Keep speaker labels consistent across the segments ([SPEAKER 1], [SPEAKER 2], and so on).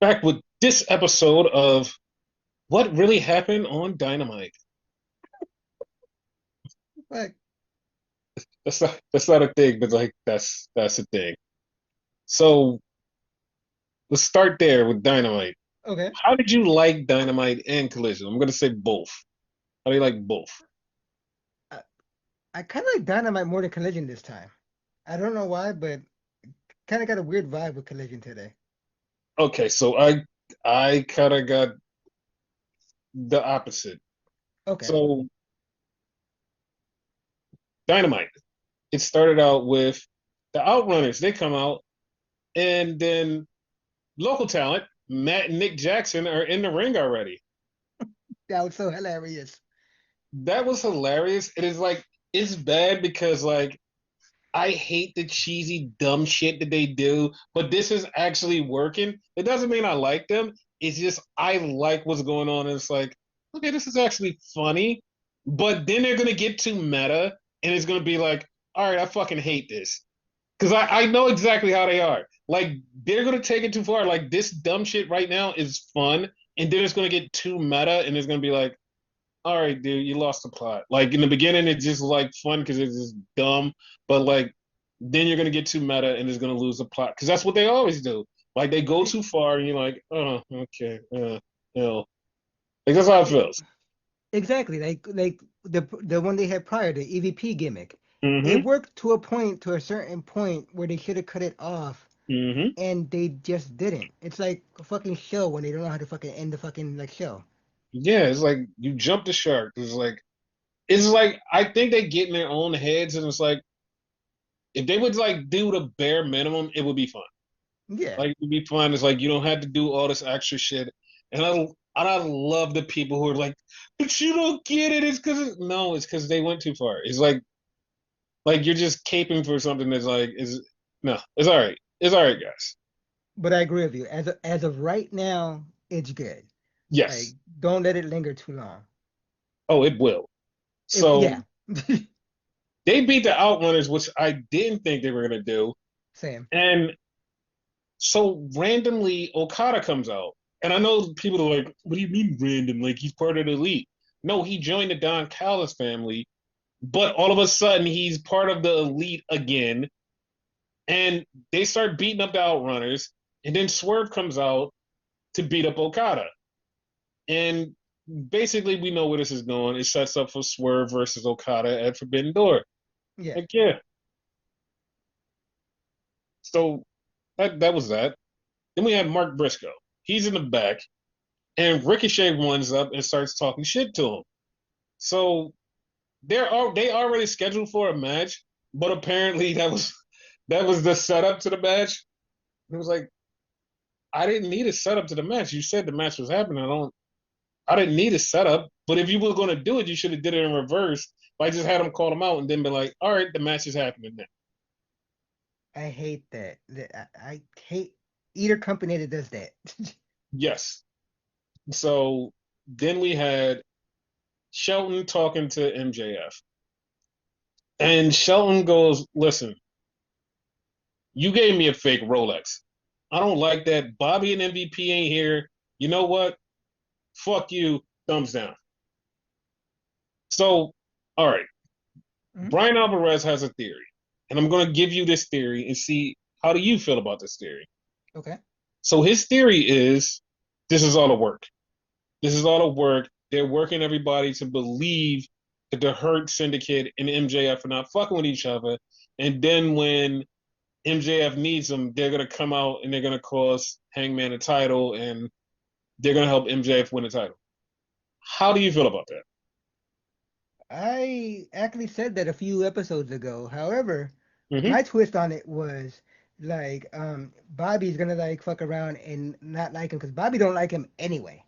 [SPEAKER 1] Back with this episode of What Really Happened on Dynamite.
[SPEAKER 2] Like,
[SPEAKER 1] That's not a thing, but like that's a thing. So let's start there with Dynamite.
[SPEAKER 2] okay.
[SPEAKER 1] How did you like Dynamite and Collision? I'm gonna say both. How do you like both?
[SPEAKER 2] I, I kind of like Dynamite more than Collision this time. I don't know why, but kind of got a weird vibe with Collision today.
[SPEAKER 1] Okay, so I kind of got the opposite.
[SPEAKER 2] Okay.
[SPEAKER 1] So Dynamite. It started out with the Outrunners. They come out, and then local talent, Matt and Nick Jackson, are in the ring already.
[SPEAKER 2] That was so hilarious.
[SPEAKER 1] That was hilarious. It is like it's bad because like I hate the cheesy dumb shit that they do, but this is actually working. It doesn't mean I like them. It's just I like what's going on. And it's like, okay, this is actually funny. But then they're gonna get too meta and it's gonna be like, all right, I fucking hate this. Because I know exactly how they are. Like they're gonna take it too far. Like this dumb shit right now is fun, and then it's gonna get too meta and it's gonna be like, all right, dude, you lost the plot. Like in the beginning, it's just like fun because it's just dumb, but like then you're gonna get too meta and it's gonna lose the plot because that's what they always do. Like they go
[SPEAKER 2] E-
[SPEAKER 1] too far and you're like, oh, okay, like that's how it
[SPEAKER 2] e-
[SPEAKER 1] feels.
[SPEAKER 2] Exactly. Like the one they had prior, the EVP gimmick. It
[SPEAKER 1] Mm-hmm.
[SPEAKER 2] worked to a point, to a certain point where they should have cut it off,
[SPEAKER 1] Mm-hmm.
[SPEAKER 2] and they just didn't. It's like a fucking show when they don't know how to fucking end the fucking like show.
[SPEAKER 1] Yeah, it's like you jump the shark. It's like I think they get in their own heads and it's like if they would like do the bare minimum, it would be fun.
[SPEAKER 2] Yeah.
[SPEAKER 1] Like it would be fun. It's like you don't have to do all this extra shit. And I love the people who are like, but you don't get it. It's because no, it's because they went too far. It's like you're just caping for something that's like is no, it's all right. It's all right, guys.
[SPEAKER 2] But I agree with you. As of right now, it's good. Like,
[SPEAKER 1] Yes.
[SPEAKER 2] don't let it linger too long.
[SPEAKER 1] Oh, it will. So
[SPEAKER 2] Yeah.
[SPEAKER 1] they beat the Outrunners, which I didn't think they were gonna do.
[SPEAKER 2] Same.
[SPEAKER 1] And so randomly Okada comes out. And I know people are like, what do you mean random? Like he's part of the elite. No, he joined the Don Callis family, but all of a sudden he's part of the elite again. And they start beating up the Outrunners. And then Swerve comes out to beat up Okada. And basically, we know where this is going. It sets up for Swerve versus Okada at Forbidden Door.
[SPEAKER 2] Yeah.
[SPEAKER 1] Like, yeah. So that was that. Then we had Mark Briscoe. He's in the back, and Ricochet runs up and starts talking shit to him. So they already scheduled for a match, but apparently that was the setup to the match. It was like I didn't need a setup to the match. You said the match was happening. I didn't need a setup. But if you were going to do it, you should have did it in reverse. I just had them call them out and then be like, all right, the match is happening now.
[SPEAKER 2] I hate that. I hate either company that does that.
[SPEAKER 1] Yes. So then we had Shelton talking to MJF. And Shelton goes, listen, you gave me a fake Rolex. I don't like that. Bobby and MVP ain't here. You know what? Fuck you. Thumbs down. So, all right.
[SPEAKER 2] Mhm.
[SPEAKER 1] Brian Alvarez has a theory. And I'm going to give you this theory and see how do you feel about this theory.
[SPEAKER 2] Okay.
[SPEAKER 1] So his theory is this is all a work. This is all a work. They're working everybody to believe that the Hurt Syndicate and MJF are not fucking with each other. And then when MJF needs them, they're gonna come out and they're gonna cost Hangman a title and they're gonna help MJF win the title. How do you feel about that?
[SPEAKER 2] I actually said that a few episodes ago. However,
[SPEAKER 1] Mm-hmm.
[SPEAKER 2] my twist on it was like Bobby's gonna like fuck around and not like him because Bobby don't like him anyway.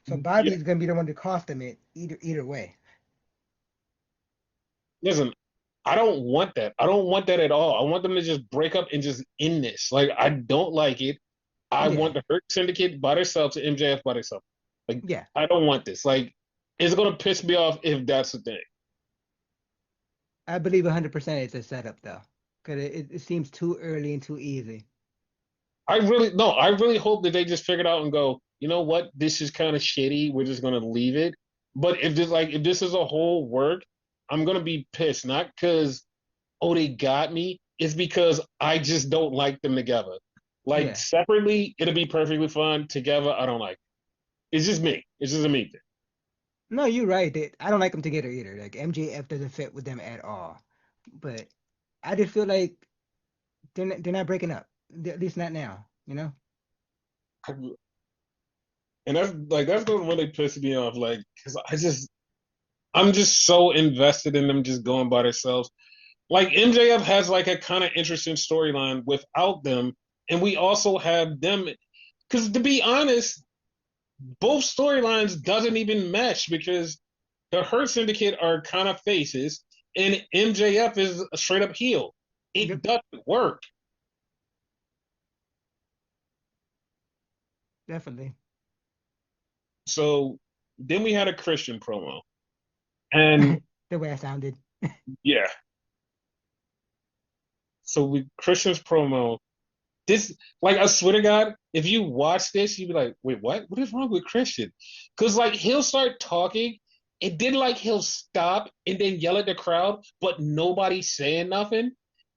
[SPEAKER 2] So
[SPEAKER 1] Yeah.
[SPEAKER 2] Bobby's gonna be the one to cost him it either way.
[SPEAKER 1] Listen, I don't want that. I don't want that at all. I want them to just break up and just end this. Like I don't like it. I
[SPEAKER 2] Yeah.
[SPEAKER 1] want the Hurt Syndicate by themselves and MJF by themselves. Like
[SPEAKER 2] Yeah.
[SPEAKER 1] I don't want this. Like it's gonna piss me off if that's the thing.
[SPEAKER 2] I believe 100% it's a setup though. Because it seems too early and too easy.
[SPEAKER 1] I really no, I really hope that they just figured out and go, you know what, this is kind of shitty. We're just gonna leave it. But if this is a whole work, I'm gonna be pissed. Not because oh they got me, it's because I just don't like them together. Like
[SPEAKER 2] Yeah.
[SPEAKER 1] separately, it'll be perfectly fine. Together, I don't like it. It's just me. It's just a me thing.
[SPEAKER 2] No, you're right. I don't like them together either. Like MJF doesn't fit with them at all. But I just feel like they're not breaking up. At least not now, you know?
[SPEAKER 1] And that's what really pisses me off. Like, cause I'm just so invested in them just going by themselves. Like MJF has like a kind of interesting storyline without them, and we also have them. Because to be honest, both storylines doesn't even match because the Hurt Syndicate are kind of faces, and MJF is a straight up heel. It
[SPEAKER 2] Yep,
[SPEAKER 1] doesn't work.
[SPEAKER 2] definitely.
[SPEAKER 1] So then we had a Christian promo, and
[SPEAKER 2] The way I sounded.
[SPEAKER 1] yeah, so we Christian's promo. This, like, I swear to God, if you watch this, you'd be like, wait, what? What is wrong with Christian? Because, like, he'll start talking, and then, like, he'll stop and then yell at the crowd, but nobody's saying nothing.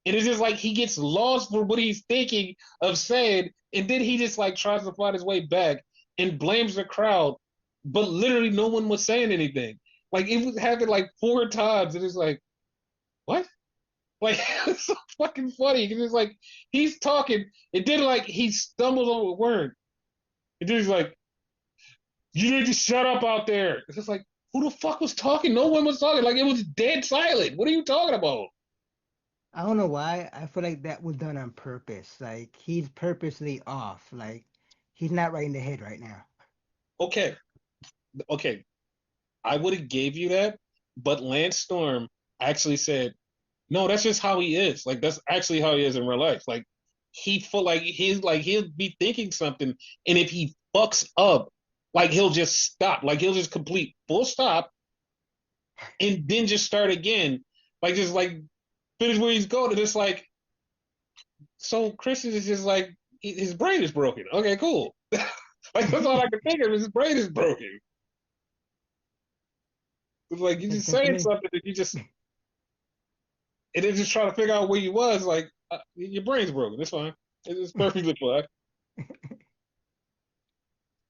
[SPEAKER 1] And it's just like he gets lost for what he's thinking of saying, and then he just, like, tries to find his way back and blames the crowd, but literally no one was saying anything. Like, it was happened, like, 4 times, and it's like, what? Like it's so fucking funny because it's like he's talking, and then like he stumbles over a word, and then he's like, "You need to shut up out there." It's just like, who the fuck was talking? No one was talking. Like it was dead silent. What are you talking about?
[SPEAKER 2] I don't know why. I feel like that was done on purpose. Like he's purposely off. Like he's not right in the head right now.
[SPEAKER 1] Okay, okay, I would have gave you that, but Lance Storm actually said, "No, that's just how he is. Like that's actually how he is in real life. Like he feel like he'll be thinking something, and if he fucks up, like he'll just stop. Like he'll just complete full stop and then just start again. Like just like finish where he's going. And it's like so Christian is just like his brain is broken. Okay, cool. Like that's all I can think of. His brain is broken. It's like you
[SPEAKER 2] Makes
[SPEAKER 1] just
[SPEAKER 2] sense to
[SPEAKER 1] saying
[SPEAKER 2] me.
[SPEAKER 1] something that you just and then just trying to figure out where you was. Like your brain's broken. It's fine. It's perfectly fine.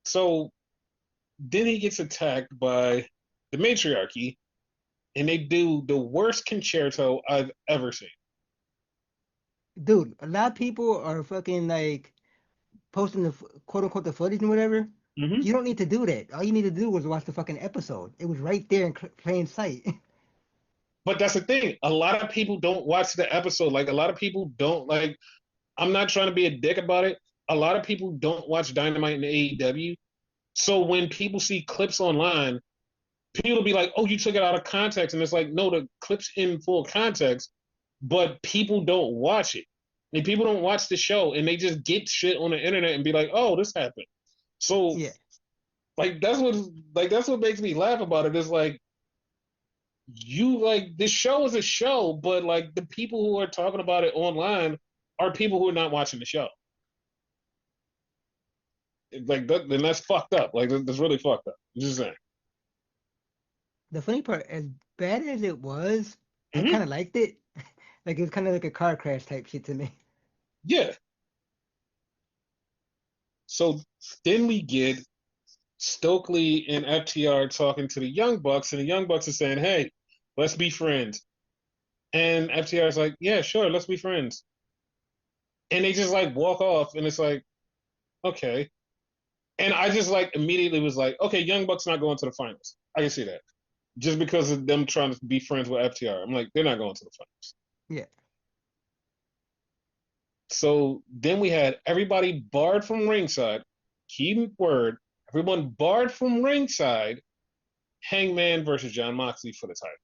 [SPEAKER 1] So then he gets attacked by the matriarchy, and they do the worst concerto I've ever seen.
[SPEAKER 2] Dude, a lot of people are fucking like posting the quote unquote the footage and whatever.
[SPEAKER 1] Mm-hmm.
[SPEAKER 2] You don't need to do that. All you need to do was watch the fucking episode. It was right there in plain sight.
[SPEAKER 1] But that's the thing. A lot of people don't watch the episode. Like a lot of people don't like. I'm not trying to be a dick about it. A lot of people don't watch Dynamite and AEW. So when people see clips online, people will be like, "Oh, you took it out of context," and it's like, no, the clip's in full context, but people don't watch it. And people don't watch the show, and they just get shit on the internet and be like, "Oh, this happened." So
[SPEAKER 2] Yeah.
[SPEAKER 1] like that's what makes me laugh about it is like you like the show is a show, but like the people who are talking about it online are people who are not watching the show. Like that, then that's fucked up. Like that's really fucked up. I'm just saying.
[SPEAKER 2] The funny part, as bad as it was, I
[SPEAKER 1] Mm-hmm.
[SPEAKER 2] kind of liked it. Like it was kind of like a car crash type shit to me.
[SPEAKER 1] Yeah. So then we get Stokely and FTR talking to the Young Bucks, and the Young Bucks are saying, "Hey, let's be friends." And FTR is like, "Yeah, sure, let's be friends." And they just like walk off, and it's like, okay. And I just like immediately was like, okay, Young Bucks not going to the finals. I can see that just because of them trying to be friends with FTR. I'm like, they're not going to the finals.
[SPEAKER 2] Yeah.
[SPEAKER 1] So then we had everybody barred from ringside. Key word, everyone barred from ringside. Hangman versus John Moxley for the title.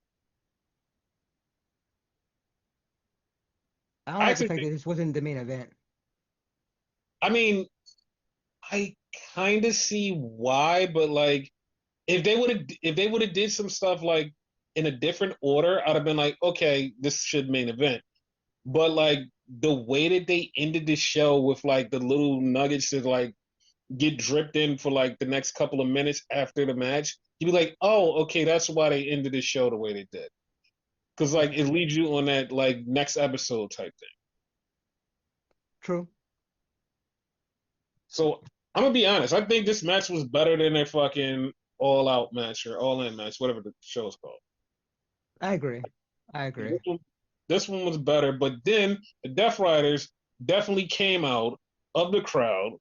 [SPEAKER 2] I don't
[SPEAKER 1] I
[SPEAKER 2] like the
[SPEAKER 1] actually
[SPEAKER 2] fact
[SPEAKER 1] think,
[SPEAKER 2] that this wasn't the main event.
[SPEAKER 1] I mean, I kind of see why, but like if they would have did some stuff like in a different order, I'd have been like, okay, this should main event. But like the way that they ended the show with like the little nuggets that like get dripped in for like the next couple of minutes after the match, you'd be like, oh, okay, that's why they ended the show the way they did. Because like it leads you on that like next episode type thing.
[SPEAKER 2] True.
[SPEAKER 1] So I'm gonna be honest. I think this match was better than their fucking all out match or all in match, whatever the show's called.
[SPEAKER 2] I agree. I
[SPEAKER 1] This
[SPEAKER 2] agree.
[SPEAKER 1] one, this one was better, but then the Death Riders definitely came out of the crowd,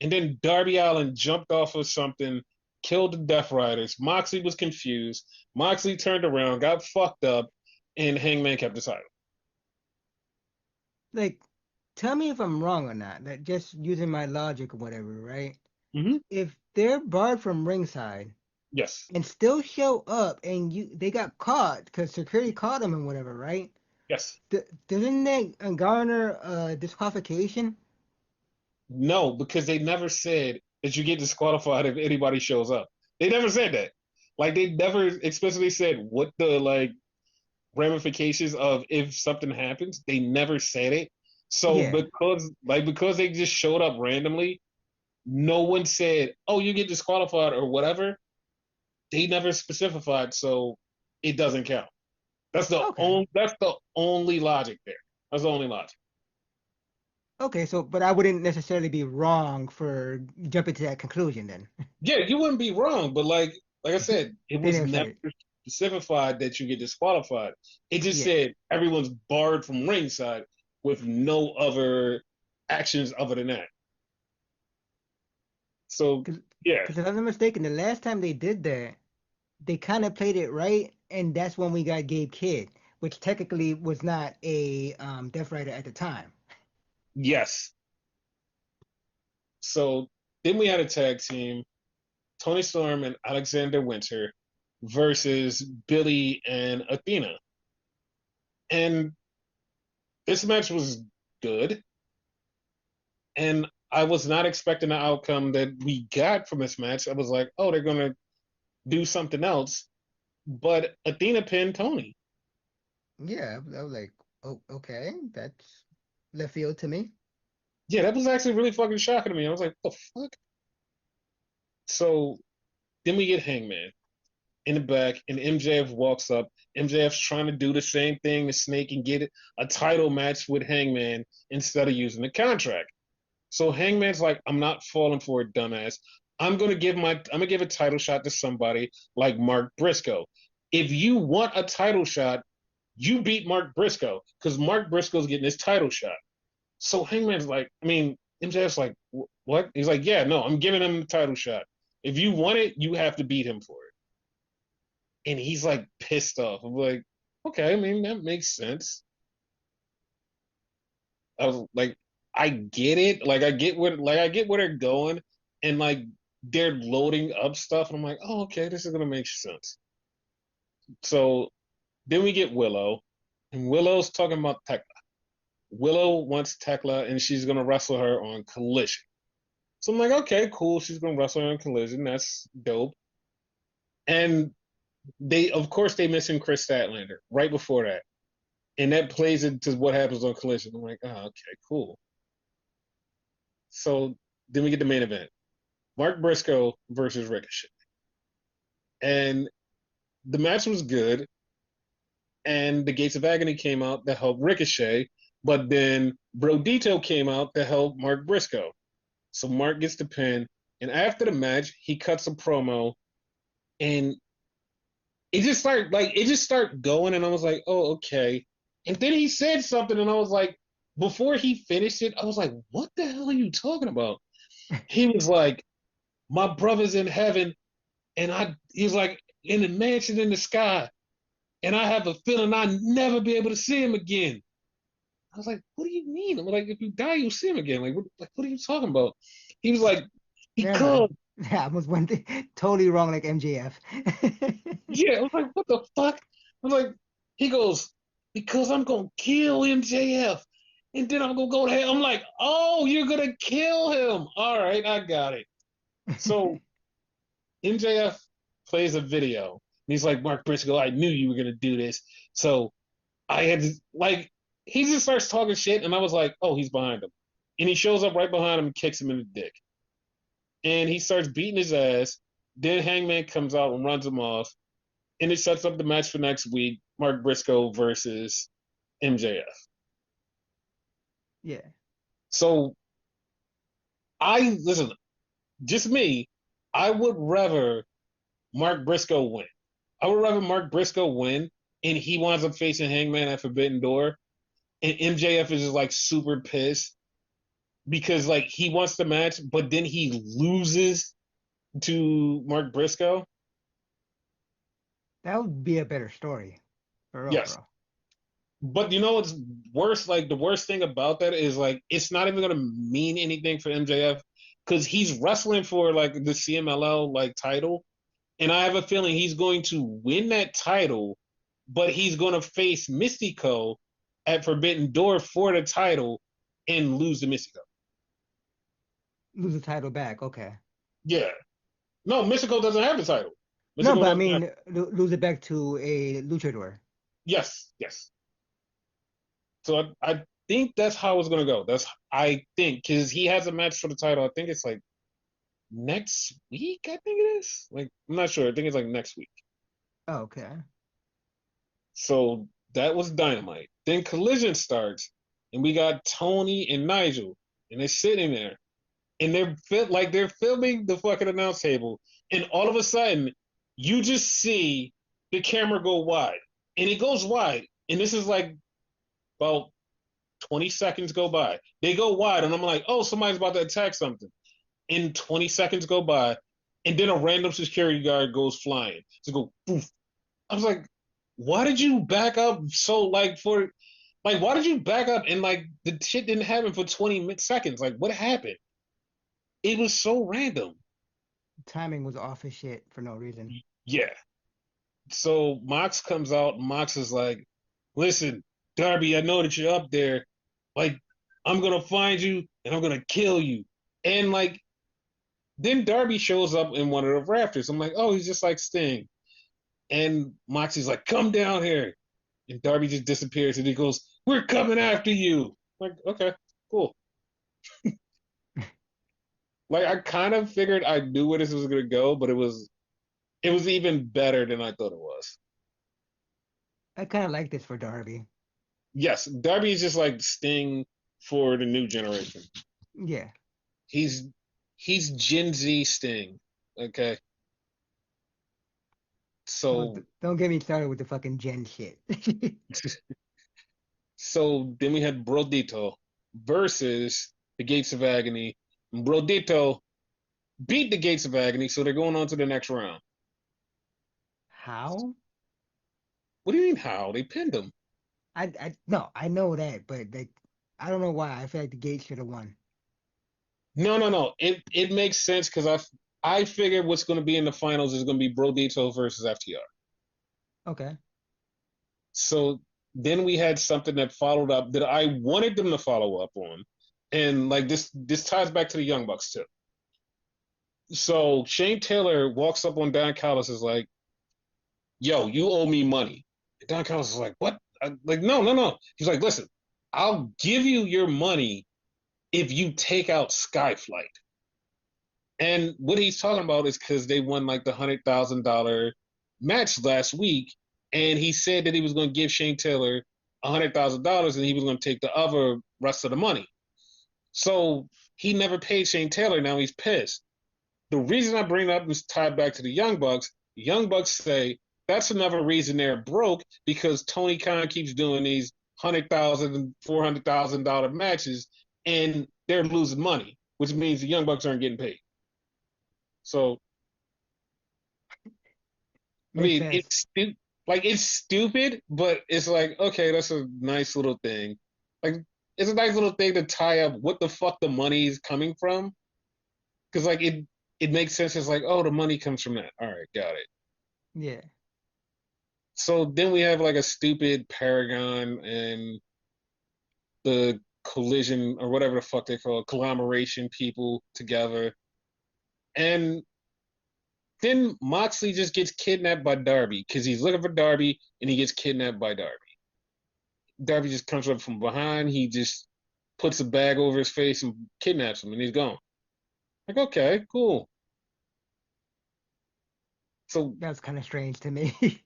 [SPEAKER 1] and then Darby Allin jumped off of something, killed the Death Riders. Moxley was confused. Moxley turned around, got fucked up, and Hangman kept the title.
[SPEAKER 2] Like, tell me if I'm wrong or not. That just using my logic or whatever, right?
[SPEAKER 1] Mm-hmm.
[SPEAKER 2] If they're barred from ringside
[SPEAKER 1] Yes,
[SPEAKER 2] and still show up and they got caught because security caught them and whatever, right?
[SPEAKER 1] yes.
[SPEAKER 2] Doesn't that garner disqualification?
[SPEAKER 1] No, because they never said that you get disqualified if anybody shows up. They never said that. Like they never explicitly said what the like ramifications of if something happens. They never said it. So
[SPEAKER 2] Yeah.
[SPEAKER 1] because they just showed up randomly, no one said, "Oh, you get disqualified" or whatever. They never specified, so it doesn't count.
[SPEAKER 2] Okay.
[SPEAKER 1] That's the only logic there. That's the only logic.
[SPEAKER 2] Okay, so but I wouldn't necessarily be wrong for jumping to that conclusion then.
[SPEAKER 1] Yeah, you wouldn't be wrong, but like I said, it
[SPEAKER 2] They
[SPEAKER 1] was
[SPEAKER 2] never said
[SPEAKER 1] never
[SPEAKER 2] it.
[SPEAKER 1] specified that you get disqualified. It just
[SPEAKER 2] Yeah.
[SPEAKER 1] said everyone's barred from ringside with no other actions other than that. So
[SPEAKER 2] Because
[SPEAKER 1] yeah,
[SPEAKER 2] if I'm not mistaken, the last time they did that, they kind of played it right, and that's when we got Gabe Kidd, which technically was not a Death Rider at the time.
[SPEAKER 1] yes. So then we had a tag team, Tony Storm and Alexander Winter versus Billy and Athena. And this match was good. And I was not expecting the outcome that we got from this match. I was like, oh, they're gonna do something else. But Athena pinned Tony.
[SPEAKER 2] Yeah, I was like, oh, okay, that's left field to me.
[SPEAKER 1] Yeah, that was actually really fucking shocking to me. I was like, what the fuck? So then we get Hangman in the back, and MJF walks up. MJF's trying to do the same thing as Snake and get a title match with Hangman instead of using the contract. So Hangman's like, I'm not falling for it, dumbass. I'm gonna give a title shot to somebody like Mark Briscoe. If you want a title shot, you beat Mark Briscoe because Mark Briscoe's getting his title shot. So Hangman's like, I mean, MJF's like, what? He's like, yeah, no, I'm giving him the title shot. If you want it, you have to beat him for it. And he's like pissed off. I'm like, okay, I mean, that makes sense. I was like, I get it. I get where they're going, and like they're loading up stuff. And I'm like, oh, okay, this is gonna make sense. So then we get Willow, and Willow's talking about Tekla. Willow wants Tekla, and she's gonna wrestle her on Collision. So I'm like, okay, cool. She's gonna wrestle her on Collision. That's dope. And they, of course, they missing Chris Statlander right before that, and that plays into what happens on Collision. I'm like, oh, okay, cool. So then we get the main event. Mark Briscoe versus Ricochet. And the match was good. And the Gates of Agony came out to help Ricochet. But then Brodito came out to help Mark Briscoe. So Mark gets the pin. And after the match, he cuts a promo. And it just started going. And I was like, oh, okay. And then he said something. And I was like, before he finished it, I was like, what the hell are you talking about? He was like, my brother's in heaven and he's like in a mansion in the sky, and I have a feeling I'll never be able to see him again. I was like, what do you mean? I'm like, if you die, you'll see him again. What are you talking about? He was like,
[SPEAKER 2] Never
[SPEAKER 1] because,
[SPEAKER 2] mind. Yeah, I was one thing totally wrong, like MJF.
[SPEAKER 1] yeah, I was like, what the fuck? I was like, he goes, because I'm gonna kill MJF, and then I'm gonna go to hell. I'm like, oh, you're gonna kill him. All right, I got it. So MJF plays a video. And he's like, Mark Briscoe, I knew you were gonna do this. So I had to like he just starts talking shit, and I was like, oh, he's behind him, and he shows up right behind him and kicks him in the dick, and he starts beating his ass. Then Hangman comes out and runs him off, and it sets up the match for next week: Mark Briscoe versus MJF.
[SPEAKER 2] Yeah.
[SPEAKER 1] So I listen, just me. I would rather Mark Briscoe win. I would rather Mark Briscoe win, and he winds up facing Hangman at Forbidden Door, and MJF is just like super pissed because like he wants the match, but then he loses to Mark Briscoe.
[SPEAKER 2] That would be a better story. For real, for
[SPEAKER 1] Yes.
[SPEAKER 2] real.
[SPEAKER 1] But you know what's worse? Like the worst thing about that is like it's not even gonna mean anything for MJF because he's wrestling for like the CMLL like title, and I have a feeling he's going to win that title, but he's going to face Mystico at Forbidden Door for the title and lose to Mystico.
[SPEAKER 2] Lose the title back. Okay.
[SPEAKER 1] Yeah, no, Mystico doesn't have the title.
[SPEAKER 2] No,
[SPEAKER 1] Mystico
[SPEAKER 2] but I
[SPEAKER 1] doesn't have.
[SPEAKER 2] mean, lose it back to a luchador.
[SPEAKER 1] Yes, yes. So I think that's how it's gonna go. That's I think because he has a match for the title. I think it's like next week. I think it is. Like I'm not sure. I think it's like next week.
[SPEAKER 2] Okay.
[SPEAKER 1] So that was Dynamite. Then Collision starts, and we got Tony and Nigel, and they're sitting there, and they're filming the fucking announce table, and all of a sudden, you just see the camera go wide, and it goes wide, and this is like about 20 seconds go by. They go wide, and I'm like, oh, somebody's about to attack something. And 20 seconds go by, and then a random security guard goes flying. Just go poof. I was like, why did you back up so why did you back up and like the shit didn't happen for 20 seconds? Like what happened? It was so random.
[SPEAKER 2] Timing was off as shit for no reason.
[SPEAKER 1] Yeah. So Mox comes out. Mox is like, listen, Darby, I know that you're up there. Like, I'm gonna find you and I'm gonna kill you. And like, then Darby shows up in one of the rafters. I'm like, oh, he's just like Sting. And Moxie's like, come down here. And Darby just disappears and he goes, we're coming after you. I'm like, okay, cool. Like I kind of figured I knew where this was gonna go, but it was even better than I thought it was.
[SPEAKER 2] I kind of like this for Darby.
[SPEAKER 1] Yes, Darby is just like Sting for the new generation.
[SPEAKER 2] Yeah.
[SPEAKER 1] He's he's Gen Z Sting. Okay. So
[SPEAKER 2] Don't get me started with the fucking Gen shit.
[SPEAKER 1] so then we had Brodito versus the Gates of Agony. Brodito beat the Gates of Agony, so they're going on to the next round.
[SPEAKER 2] How?
[SPEAKER 1] What do you mean how? They pinned him.
[SPEAKER 2] I no, I know that, but like, I don't know why. I feel like the Gates should have won.
[SPEAKER 1] No, no, no. It makes sense because I figured what's going to be in the finals is going to be Brodito versus FTR.
[SPEAKER 2] Okay.
[SPEAKER 1] So then we had something that followed up that I wanted them to follow up on, and like this ties back to the Young Bucks too. So Shane Taylor walks up on Don Callis is like, "Yo, you owe me money." And Don Callis is like, "What?" Like, no, no, no. He's like, "Listen, I'll give you your money if you take out Skyflight." And what he's talking about is because they won like the $100,000 match last week, and he said that he was going to give Shane Taylor $100,000, and he was going to take the other rest of the money. So he never paid Shane Taylor. Now he's pissed. The reason I bring it up is tied back to the Young Bucks. The Young Bucks say that's another reason they're broke because Tony Khan keeps doing these $100,000, $400,000 matches, and they're losing money, which means the Young Bucks aren't getting paid. So I
[SPEAKER 2] Makes
[SPEAKER 1] mean,
[SPEAKER 2] sense.
[SPEAKER 1] it's stupid, but it's like okay, that's a nice little thing. Like it's a nice little thing to tie up what the fuck the money is coming from, because like it makes sense. It's like oh, the money comes from that. All right, got it.
[SPEAKER 2] Yeah.
[SPEAKER 1] So then we have like a stupid Paragon and the collision or whatever the fuck they call it, conglomeration people together, and then Moxley just gets kidnapped by Darby because he's looking for Darby and he gets kidnapped by Darby. Darby just comes up from behind. He just puts a bag over his face and kidnaps him, and he's gone. Like, okay, cool. So
[SPEAKER 2] That was kind of strange to me.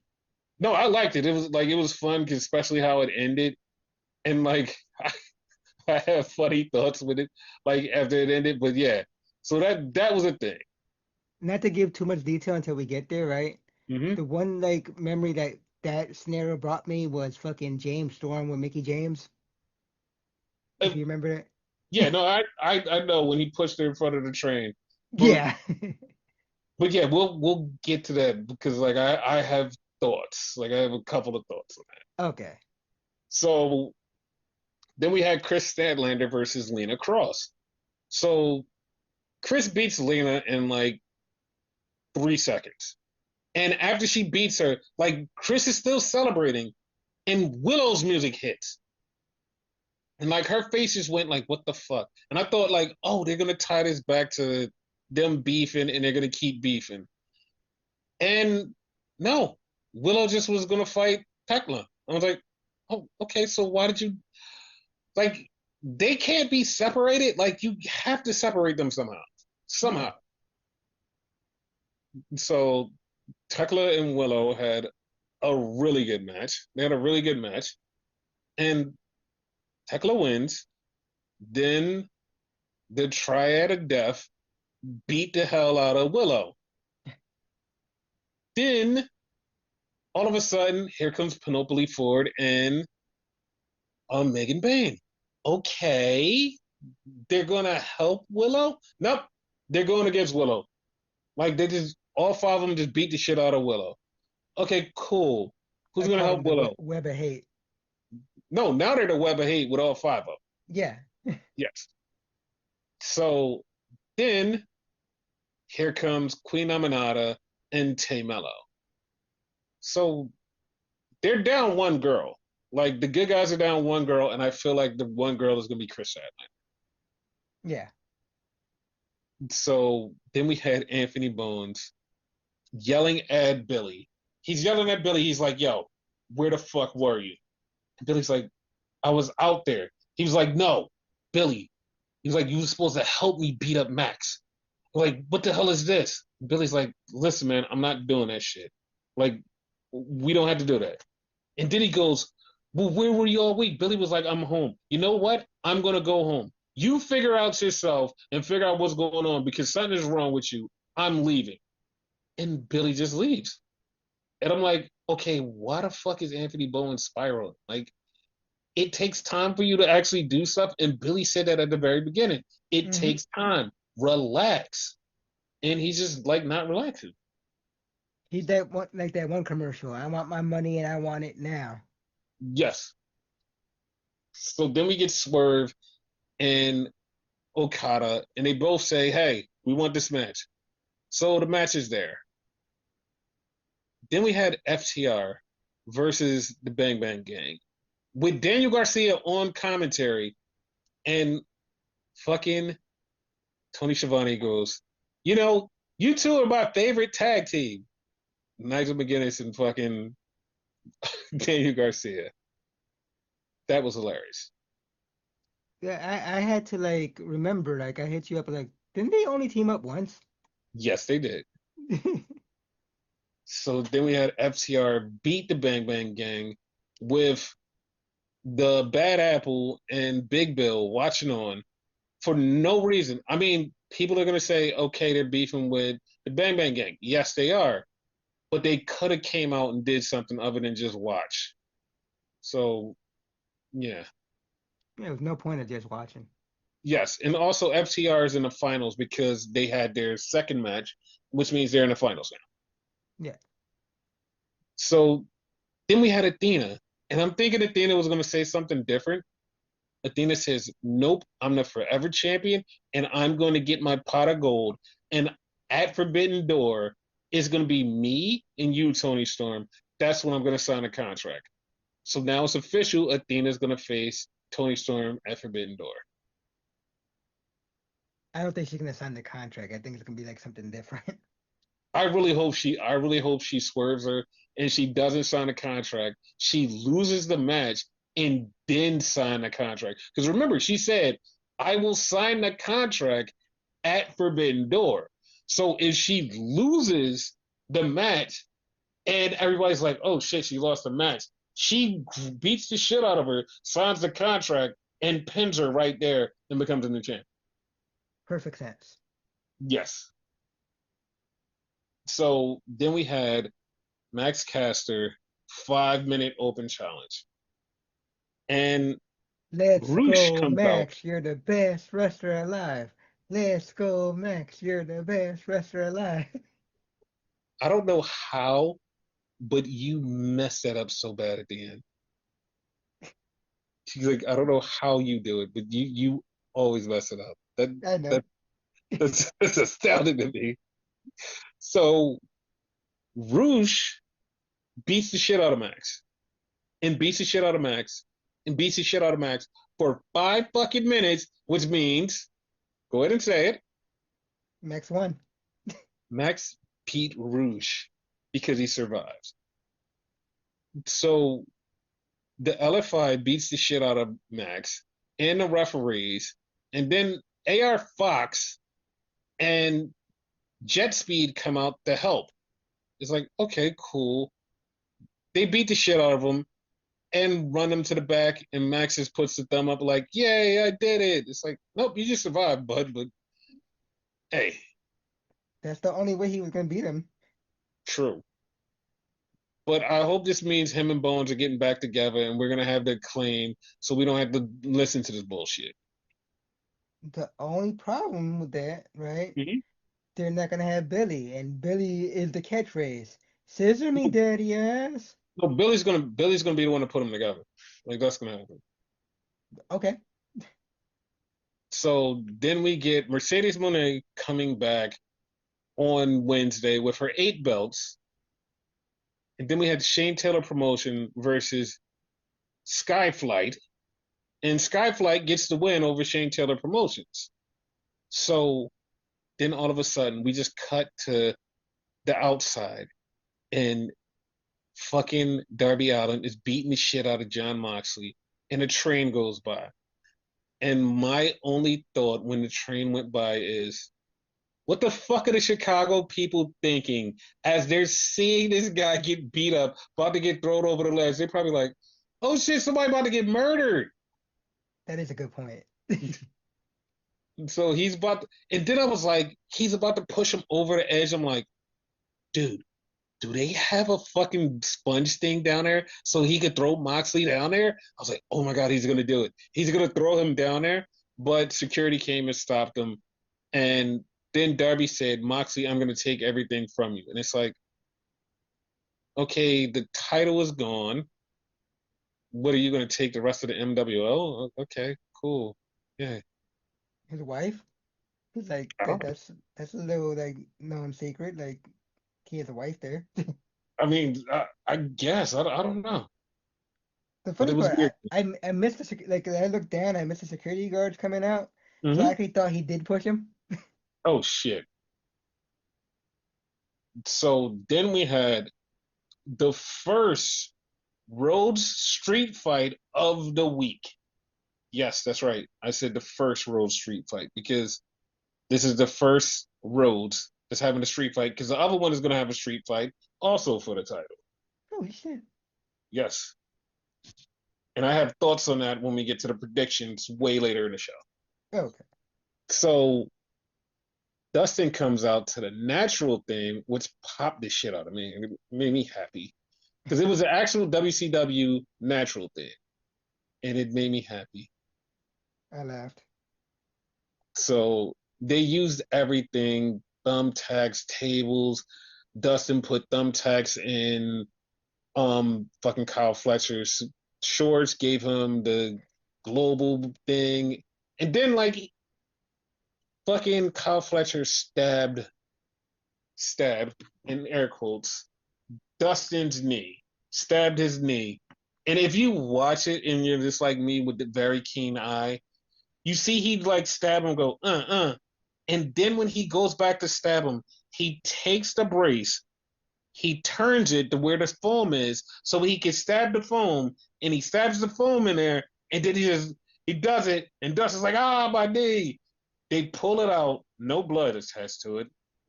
[SPEAKER 1] no, I liked it. It was fun, 'cause especially how it ended, and like I have funny thoughts with it, like after it ended. But yeah, so that was a thing.
[SPEAKER 2] Not to give too much detail until we get there, right?
[SPEAKER 1] Hmm.
[SPEAKER 2] The one like memory that scenario brought me was fucking James Storm with Mickey James. If you remember
[SPEAKER 1] Yeah,
[SPEAKER 2] that.
[SPEAKER 1] no, I know when he pushed her in front of the train, but
[SPEAKER 2] Yeah.
[SPEAKER 1] but yeah, we'll get to that because like I have thoughts, like I have a couple of thoughts on that.
[SPEAKER 2] Okay.
[SPEAKER 1] So then we had Chris Statlander versus Lena Cross. So Chris beats Lena in like 3 seconds. And after she beats her, like Chris is still celebrating, and Willow's music hits. And like her face just went like, what the fuck? And I thought like, oh, they're gonna tie this back to them beefing and they're gonna keep beefing. And no, Willow just was gonna fight Tekla. I was like, oh, okay, so why did you like they can't be separated? Like you have to separate them somehow.
[SPEAKER 2] Yeah.
[SPEAKER 1] Somehow. So Tekla and Willow had a really good match. They had a really good match. And Tekla wins. Then the Triad of Death beat the hell out of Willow. Then all of a sudden, here comes Penelope Ford and Megan Bain. Okay, they're gonna help Willow? Nope, they're going against Willow. Like they just all five of them just beat the shit out of Willow. Okay, cool.
[SPEAKER 2] I
[SPEAKER 1] Who's gonna
[SPEAKER 2] call
[SPEAKER 1] help
[SPEAKER 2] them the
[SPEAKER 1] Willow?
[SPEAKER 2] web of hate.
[SPEAKER 1] No, now they're the web of hate with all five of them.
[SPEAKER 2] Yeah.
[SPEAKER 1] Yes. So then here comes Queen Aminata and Tamello. So they're down one girl. Like the good guys are down one girl, and I feel like the one girl is gonna be Chris Sadler.
[SPEAKER 2] Yeah.
[SPEAKER 1] So then we had Anthony Bones yelling at Billy. He's yelling at Billy. He's like, "Yo, where the fuck were you?" And Billy's like, "I was out there." He was like, "No, Billy." He was like, "You were supposed to help me beat up Max." Like, what the hell is this? Billy's like, "Listen, man, I'm not doing that shit. Like, we don't have to do that." And then he goes, "Well, where were you all week?" Billy was like, "I'm home. You know what? I'm gonna go home. You figure out yourself and figure out what's going on because something is wrong with you. I'm leaving." And Billy just leaves. And I'm like, okay, why the fuck is Anthony Bowen spiraling? Like, it takes time for you to actually do stuff. And Billy said that at the very beginning. It
[SPEAKER 2] Hmm.
[SPEAKER 1] takes time. Relax. And he's just like not relaxing.
[SPEAKER 2] He's that one like that one commercial. I want my money and I want it now.
[SPEAKER 1] Yes. So then we get Swerve and Okada, and they both say, "Hey, we want this match." So the match is there. Then we had FTR versus the Bang Bang Gang with Daniel Garcia on commentary, and fucking Tony Schiavone goes, "You know, you two are my favorite tag team." Nigel McGuinness and fucking Daniel Garcia. That was hilarious.
[SPEAKER 2] Yeah, I had to like remember, like I hit you up like, didn't they only team up once?
[SPEAKER 1] Yes, they did. So then we had FTR beat the Bang Bang Gang with the Bad Apple and Big Bill watching on for no reason. I mean, people are going to say, okay, they're beefing with the Bang Bang Gang. Yes, they are. But they could have came out and did something other than just watch. So, yeah.
[SPEAKER 2] There was no point of just watching.
[SPEAKER 1] Yes. And also, FTR is in the finals because they had their second match, which means they're in the finals now.
[SPEAKER 2] Yeah.
[SPEAKER 1] So then we had Athena. And I'm thinking Athena was going to say something different. Athena says, "Nope, I'm the forever champion, and I'm going to get my pot of gold. And at Forbidden Door, it's going to be me and you, Tony Storm. That's when I'm going to sign a contract." So now it's official. Athena's going to face Tony Storm at Forbidden Door.
[SPEAKER 2] I don't think she's gonna sign the contract. I think it's gonna be like something different.
[SPEAKER 1] I really hope she swerves her and she doesn't sign a contract. She loses the match, and then sign the contract. Because remember, she said, I will sign the contract at Forbidden Door. So if she loses the match and everybody's like, oh shit, she lost the match, she beats the shit out of her, signs the contract, and pins her right there and becomes a new champ.
[SPEAKER 2] Perfect sense.
[SPEAKER 1] Yes. So then we had Max Caster 5 minute open challenge. And
[SPEAKER 2] Let's
[SPEAKER 1] Roosh
[SPEAKER 2] go,
[SPEAKER 1] comes out.
[SPEAKER 2] Max. You're the best wrestler alive. Let's go, Max. You're the best wrestler alive.
[SPEAKER 1] I don't know how, but you messed that up so bad at the end. She's like, I don't know how you do it, but you always mess it up.
[SPEAKER 2] I know.
[SPEAKER 1] That that's astounding to me. So Roosh beats the shit out of Max and beats the shit out of Max and beats the shit out of Max for 5 fucking minutes, which means, go ahead and say it,
[SPEAKER 2] Max won.
[SPEAKER 1] Max beat Roosh because he survives. So the LFI beats the shit out of Max and the referees, and then AR Fox and Jet Speed come out to help. It's like, okay, cool. They beat the shit out of him and run him to the back, and Max just puts the thumb up, like, yay, I did it. It's like, nope, you just survived, bud, but hey,
[SPEAKER 2] That's the only way he was gonna beat him.
[SPEAKER 1] true. But I hope this means him and Bones are getting back together and we're going to have their claim so we don't have to listen to this bullshit.
[SPEAKER 2] The only problem with that, right?
[SPEAKER 1] Mm-hmm.
[SPEAKER 2] They're not gonna have Billy, and Billy is the catchphrase. Scissor me, daddy ass.
[SPEAKER 1] No, Billy's gonna be the one to put them together. Like that's gonna happen.
[SPEAKER 2] Okay.
[SPEAKER 1] So then we get Mercedes Moné coming back on Wednesday with her 8 belts, and then we had Shane Taylor Promotion versus Skyflight, and Skyflight gets the win over Shane Taylor Promotions. So then all of a sudden we just cut to the outside, and fucking Darby Allin is beating the shit out of Jon Moxley, and a train goes by. And my only thought when the train went by is, what the fuck are the Chicago people thinking as they're seeing this guy get beat up, about to get thrown over the ledge? They're probably like, oh shit, somebody about to get murdered.
[SPEAKER 2] That is a good point.
[SPEAKER 1] So he's about to, and then I was like, he's about to push him over the edge. I'm like, dude, do they have a fucking sponge thing down there so he could throw Moxley down there? I was like, oh my God, he's going to do it. He's going to throw him down there. But security came and stopped him. And then Darby said, Moxley, I'm going to take everything from you. And it's like, okay, the title is gone. What are you going to take the rest of the MWO? Okay, cool. Yeah.
[SPEAKER 2] His wife? He's like
[SPEAKER 1] I don't,
[SPEAKER 2] that's a little like known secret. Like he has a wife there.
[SPEAKER 1] I mean, I guess. I don't know.
[SPEAKER 2] The
[SPEAKER 1] But
[SPEAKER 2] funny
[SPEAKER 1] it was
[SPEAKER 2] part,
[SPEAKER 1] weird.
[SPEAKER 2] I missed like I looked down, I missed the security guards coming out, so I
[SPEAKER 1] Mm-hmm.
[SPEAKER 2] actually thought he did push him.
[SPEAKER 1] Oh, shit. So then we had the first Rhodes street fight of the week. Yes, that's right. I said the first Rhodes street fight because this is the first Rhodes that's having a street fight because the other one is going to have a street fight also for the title.
[SPEAKER 2] Holy shit!
[SPEAKER 1] Yes. And I have thoughts on that when we get to the predictions way later in the show.
[SPEAKER 2] Oh, okay.
[SPEAKER 1] So Dustin comes out to the natural thing, which popped the shit out of me. It made me happy because it was an actual WCW natural thing, and it made me happy.
[SPEAKER 2] I laughed.
[SPEAKER 1] So they used everything, thumbtacks, tables. Dustin put thumbtacks in fucking Kyle Fletcher's shorts, gave him the global thing. And then like fucking Kyle Fletcher stabbed in air quotes Dustin's knee, stabbed his knee. And if you watch it and you're just like me with the very keen eye, you see he like stab him, go and then when he goes back to stab him, he takes the brace, he turns it to where the foam is so he can stab the foam, and he stabs the foam in there, and then he does it, and Dustin's like, ah, my knee. They pull it out, no blood attached to it.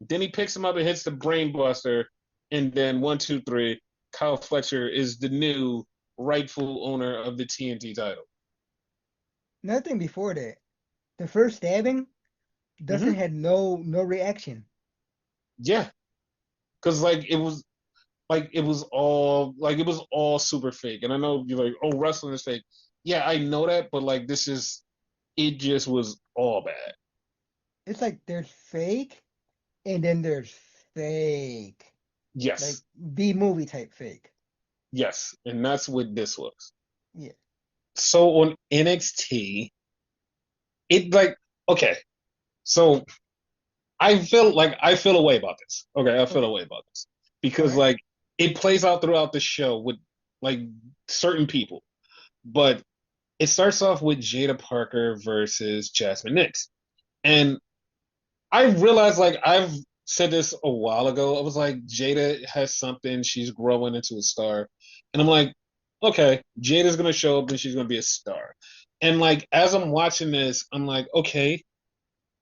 [SPEAKER 1] Then he picks him up and hits the brain buster, and then 1, 2, 3, Kyle Fletcher is the new rightful owner of the TNT title.
[SPEAKER 2] Nothing before that. The first stabbing, Dustin
[SPEAKER 1] Mm-hmm.
[SPEAKER 2] had no reaction.
[SPEAKER 1] Yeah, because it was all super fake. And I know you're like, oh, wrestling is fake. Yeah, I know that, but like this is it just was all bad.
[SPEAKER 2] It's like there's fake and then there's fake. Like
[SPEAKER 1] Yes.
[SPEAKER 2] B movie type fake.
[SPEAKER 1] Yes. And that's what this was.
[SPEAKER 2] Yeah.
[SPEAKER 1] So on NXT, it like okay. So I feel a way about this. Okay, I feel a
[SPEAKER 2] Okay.
[SPEAKER 1] way about this.
[SPEAKER 2] All
[SPEAKER 1] Because
[SPEAKER 2] right.
[SPEAKER 1] like it plays out throughout the show with like certain people. But it starts off with Jada Parker versus Jasmine Nix. And I realized like I've said this a while ago. I was like, Jada has something. She's growing into a star. And I'm like, okay, Jada's gonna show up and she's gonna be a star. And like as I'm watching this, I'm like, okay,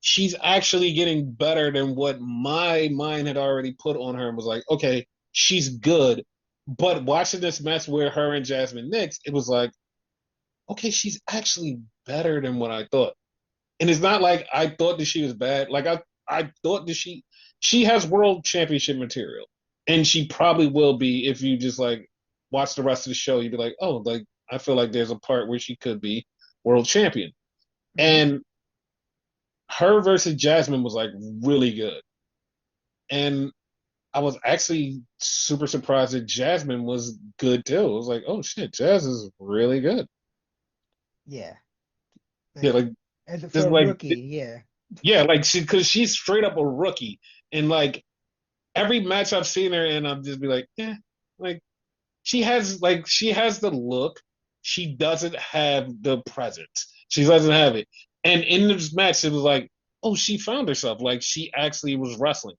[SPEAKER 1] she's actually getting better than what my mind had already put on her and was like, okay, she's good. But watching this match where her and Jasmine Nix, it was like, okay, she's actually better than what I thought. And it's not like I thought that she was bad. Like I thought that she has world championship material, and she probably will be if you just like watch the rest of the show. You'd be like, oh, like I feel like there's a part where she could be world champion.
[SPEAKER 2] Mm-hmm.
[SPEAKER 1] And her versus Jasmine was like really good, and I was actually super surprised that Jasmine was good too. I was like, oh shit, Jazz is really good.
[SPEAKER 2] Yeah.
[SPEAKER 1] Yeah,
[SPEAKER 2] Like
[SPEAKER 1] like
[SPEAKER 2] as a, for
[SPEAKER 1] this
[SPEAKER 2] a
[SPEAKER 1] like
[SPEAKER 2] rookie, yeah.
[SPEAKER 1] yeah, like she because she's straight up a rookie, and like every match I've seen her in, I'll just be like, yeah, like she has the look, she doesn't have the presence, she doesn't have it, and in this match it was like, oh, she found herself, like she actually was wrestling,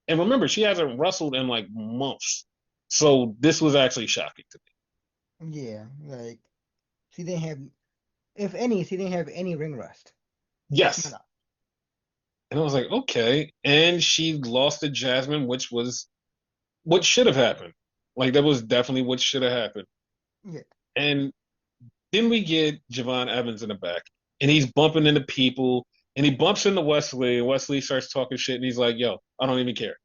[SPEAKER 1] and remember she hasn't wrestled in like months, so this was actually shocking to me.
[SPEAKER 2] Yeah. Like she didn't have if any, she didn't have any ring rust. Just
[SPEAKER 1] Yes,
[SPEAKER 2] none.
[SPEAKER 1] and I was like, okay, and she lost to Jasmine, which was what should have happened. Like that was definitely what should have happened.
[SPEAKER 2] Yeah.
[SPEAKER 1] And then we get Javon Evans in the back, and he's bumping into people, and he bumps into Wesley, and Wesley starts talking shit, and he's like, "Yo, I don't even care."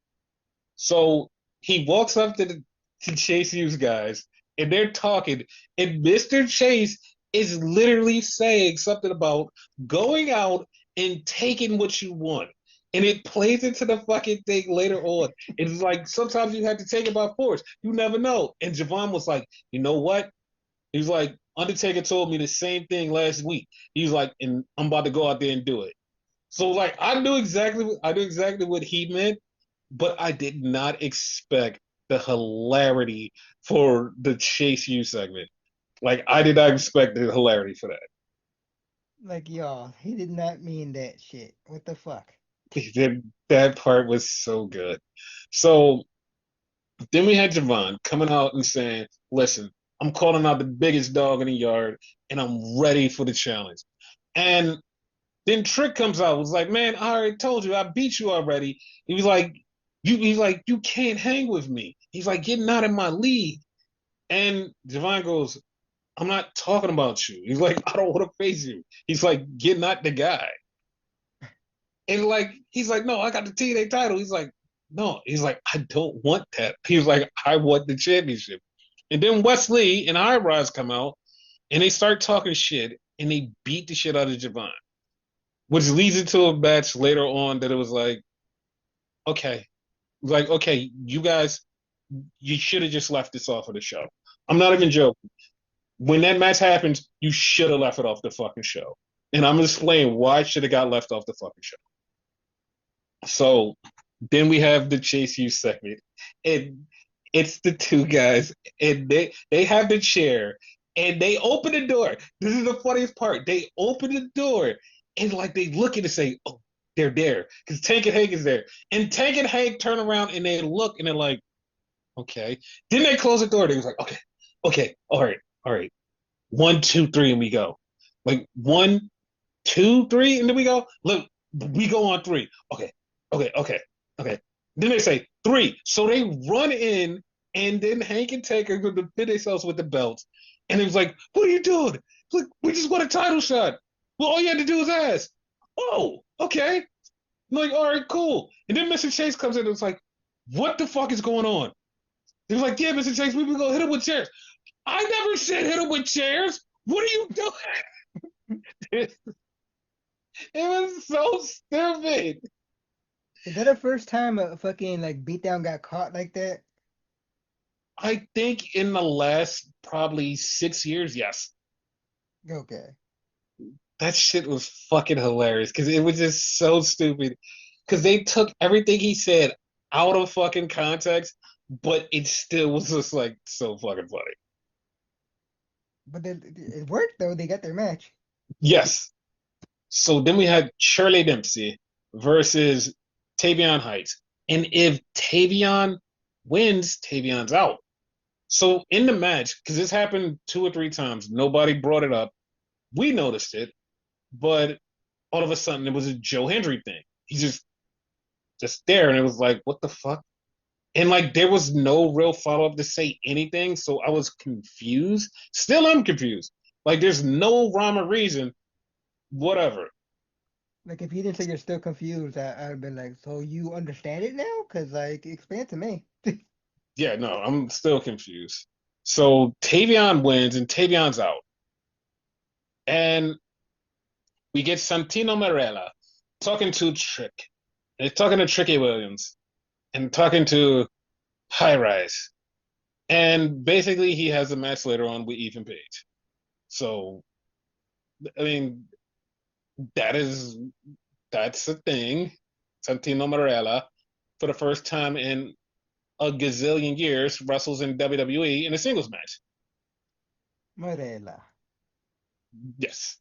[SPEAKER 1] So he walks up to Chase U's guys, and they're talking, and Mister Chase is literally saying something about going out and taking what you want. And it plays into the fucking thing later on. It's like sometimes you have to take it by force. You never know. And Javon was like, you know what? He's like, Undertaker told me the same thing last week. He's like, and I'm about to go out there and do it. So like I knew exactly what he meant, but I did not expect the hilarity for the Chase U segment. Like I did not expect the hilarity for
[SPEAKER 2] Like y'all, he did not mean that shit. What the fuck?
[SPEAKER 1] that. That part was so good. So then we had Javon coming out and saying, listen, I'm calling out the biggest dog in the yard and I'm ready for the challenge. And then Trick comes out, was like, man, I already told you, I beat you already. He was like, he's like, you can't hang with me. He's like, get not in my league. And Javon goes, I'm not talking about you. He's like, I don't want to face you. He's like, get not the guy. And like, he's like, no, I got the TNA title. He's like, no. He's like, I don't want that. He was like, I want the championship. And then Wesley and High Rise come out and they start talking shit and they beat the shit out of Javon, which leads into a match later on that it was okay, like, okay, you guys, you should have just left this off of the show. I'm not even joking. When that match happens, you should have left it off the fucking show. And I'm gonna explain why it should have got left off the fucking show. So then we have the Chase U segment. And it's the two guys, and they have the chair, and they open the door. This is the funniest part. They open the door, and like they look at it and say, "Oh, they're there," because Tank and Hank is there, and Tank and Hank turn around and they look, and they're like, Okay. Then they close the door. They was like, okay, okay, all right. 1, 2, 3, and we go. Like 1, 2, 3, and then we go. Look, we go on three. Okay, okay. Then they say three. So they run in, and then Hank and Taker go to fit themselves with the belts. And it was like, what are you doing? Look, we just want a title shot. Well, all you had to do was ask. Oh, okay. I'm like, all right, cool. And then Mr. Chase comes in and it's like, what the fuck is going on? He was like, yeah, Mr. Chase, we gonna hit him with chairs. I never said hit him with chairs. What are you doing? It was so stupid.
[SPEAKER 2] Is that the first time a fucking like beatdown got caught like that?
[SPEAKER 1] I think in the last probably 6 years, yes.
[SPEAKER 2] Okay.
[SPEAKER 1] That shit was fucking hilarious because it was just so stupid. Because they took everything he said out of fucking context, but it still was just like so fucking funny.
[SPEAKER 2] But it worked though. They got their match.
[SPEAKER 1] Yes. So then we had Shirley Dempsey versus Tavion Heights. And if Tavion wins, Tavion's out. So in the match, because this happened 2 or 3 times, nobody brought it up. We noticed it, but all of a sudden it was a Joe Hendry thing. He just there, and it was like, what the fuck? And like there was no real follow up to say anything, so I was confused. Still, I'm confused. Like there's no rhyme or reason. Whatever.
[SPEAKER 2] Like if you didn't say you're still confused, I'd have been like, so you understand it now? Cause like explain it to me.
[SPEAKER 1] Yeah, no, I'm still confused. So Tavion wins, and Tavion's out, and we get Santino Marella talking to Trick, and talking to Tricky Williams, and talking to High Rise. And basically, he has a match later on with Ethan Page. So, I mean, that is that's the thing. Santino Marella, for the first time in a gazillion years, wrestles in WWE in a singles match.
[SPEAKER 2] Morella.
[SPEAKER 1] Yes.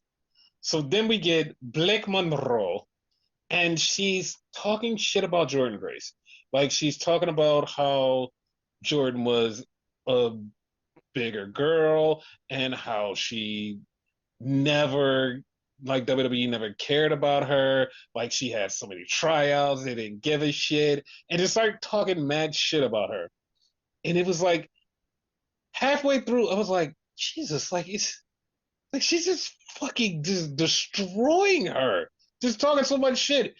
[SPEAKER 1] So then we get Blake Monroe, and she's talking shit about Jordan Grace. Like she's talking about how Jordan was a bigger girl and how she never like WWE never cared about her. Like she had so many tryouts, they didn't give a shit, and just started talking mad shit about her. And it was like halfway through, I was like, Jesus, like it's like she's just fucking just destroying her, just talking so much shit.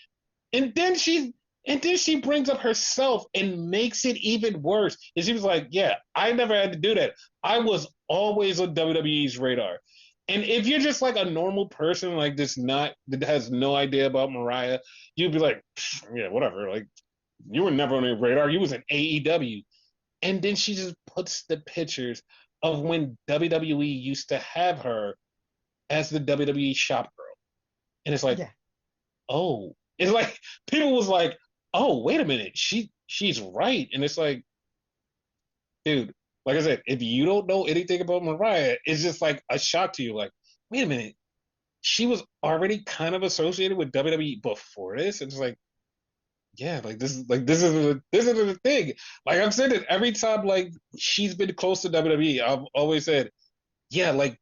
[SPEAKER 1] And then she brings up herself and makes it even worse. And she was like, "Yeah, I never had to do that. I was always on WWE's radar." And if you're just like a normal person, like this, not that has no idea about Mariah, you'd be like, "Yeah, whatever." Like you were never on their radar. You was in AEW. And then she just puts the pictures of when WWE used to have her as the WWE shop girl, and it's like,
[SPEAKER 2] Yeah.
[SPEAKER 1] oh, it's like people was like, oh, wait a minute, she's right, and it's like, dude, like I said, if you don't know anything about Mariah, it's just like a shock to you. Like, wait a minute, she was already kind of associated with WWE before this, and it's like, yeah, like this is the thing. Like I've said it every time, like she's been close to WWE. I've always said, yeah, like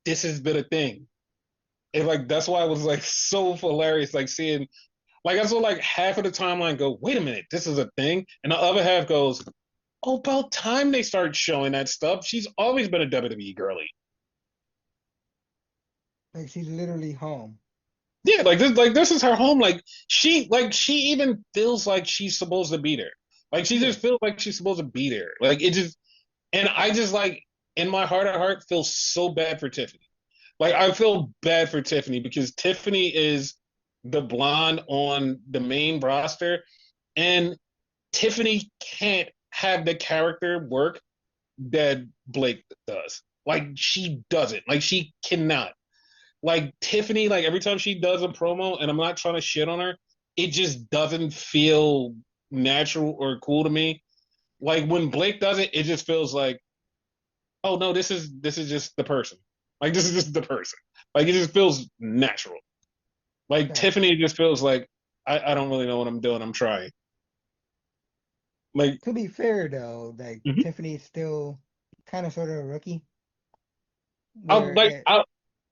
[SPEAKER 1] this has been a thing. And like that's why I was like so hilarious, like seeing like I saw like half of the timeline go, wait a minute, this is a thing, and the other half goes, oh, about time they start showing that stuff. She's always been a WWE girly.
[SPEAKER 2] Like she's literally home.
[SPEAKER 1] Yeah, like this is her home. Like she even feels like she's supposed to be there. Like she just
[SPEAKER 2] Yes.
[SPEAKER 1] feels like she's supposed to be there. Like it just and I just like in my heart of heart feel so bad for Tiffany. Like I feel bad for Tiffany because Tiffany is the blonde on the main roster, and Tiffany can't have the character work that Blake does. Like she doesn't. Like she cannot. Like Tiffany, like every time she does a promo, and I'm not trying to shit on her, it just doesn't feel natural or cool to me. Like when Blake does it, it just feels like, oh no, this is just the person. Like this is just the person. Like it just feels natural. Like
[SPEAKER 2] Gotcha.
[SPEAKER 1] Tiffany just feels like I don't really know what I'm doing. I'm trying. Like,
[SPEAKER 2] To be fair though, like
[SPEAKER 1] mhm.
[SPEAKER 2] Tiffany's still kind of sort of a rookie.
[SPEAKER 1] I'll
[SPEAKER 2] Where
[SPEAKER 1] like
[SPEAKER 2] it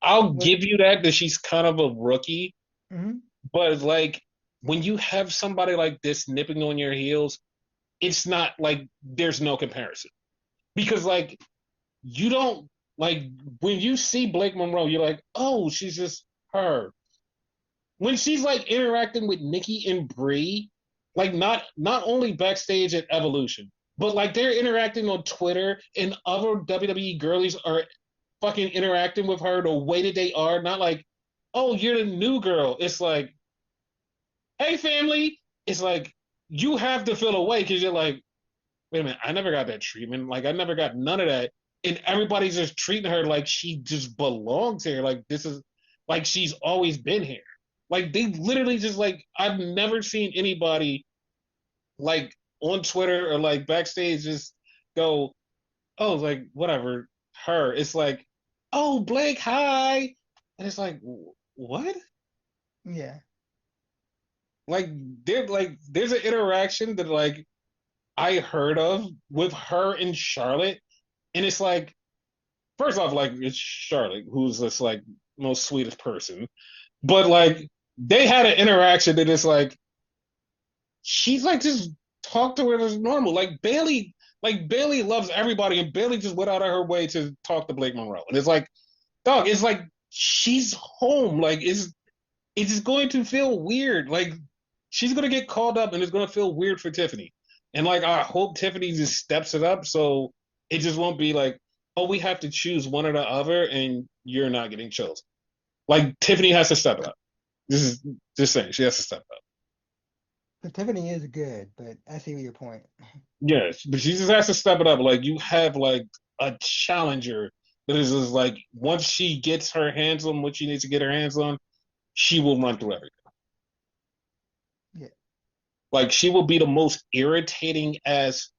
[SPEAKER 1] I'll
[SPEAKER 2] what
[SPEAKER 1] give you that she's kind of a rookie,
[SPEAKER 2] hmm
[SPEAKER 1] but like when you have somebody like this nipping on your heels, it's not like there's no comparison because like you don't like when you see Blake Monroe, you're like, oh, she's just her. When she's like interacting with Nikki and Brie, like not only backstage at Evolution, but like they're interacting on Twitter and other WWE girlies are fucking interacting with her the way that they are, not like, oh, you're the new girl. It's like, hey, family. It's like you have to feel away because you're like, wait a minute, I never got that treatment. Like I never got none of that. And everybody's just treating her like she just belongs here. Like this is like she's always been here. Like they literally just like I've never seen anybody like on Twitter or like backstage just go, oh, like whatever, her. It's like, oh, Blake, hi. And it's like, what?
[SPEAKER 2] yeah.
[SPEAKER 1] Like there's an interaction that like I heard of with her and Charlotte, and it's like first off, like it's Charlotte, who's this like most sweetest person, but like they had an interaction that is like she's like just talk to her as normal. Like Bailey loves everybody, and Bailey just went out of her way to talk to Blake Monroe, and it's like, dog, it's like she's home. Like it's just going to feel weird. Like she's gonna get called up, and it's gonna feel weird for Tiffany. And like I hope Tiffany just steps it up, so it just won't be like, oh, we have to choose one or the other, and you're not getting chosen. Like Tiffany has to step it up. This is just saying she has to step up.
[SPEAKER 2] But Tiffany is good, but I see your point.
[SPEAKER 1] Yes, but she just has to step it up. Like you have like a challenger that is just like once she gets her hands on what she needs to get her hands on, she will run through everything.
[SPEAKER 2] Yeah.
[SPEAKER 1] Like she will be the most irritating as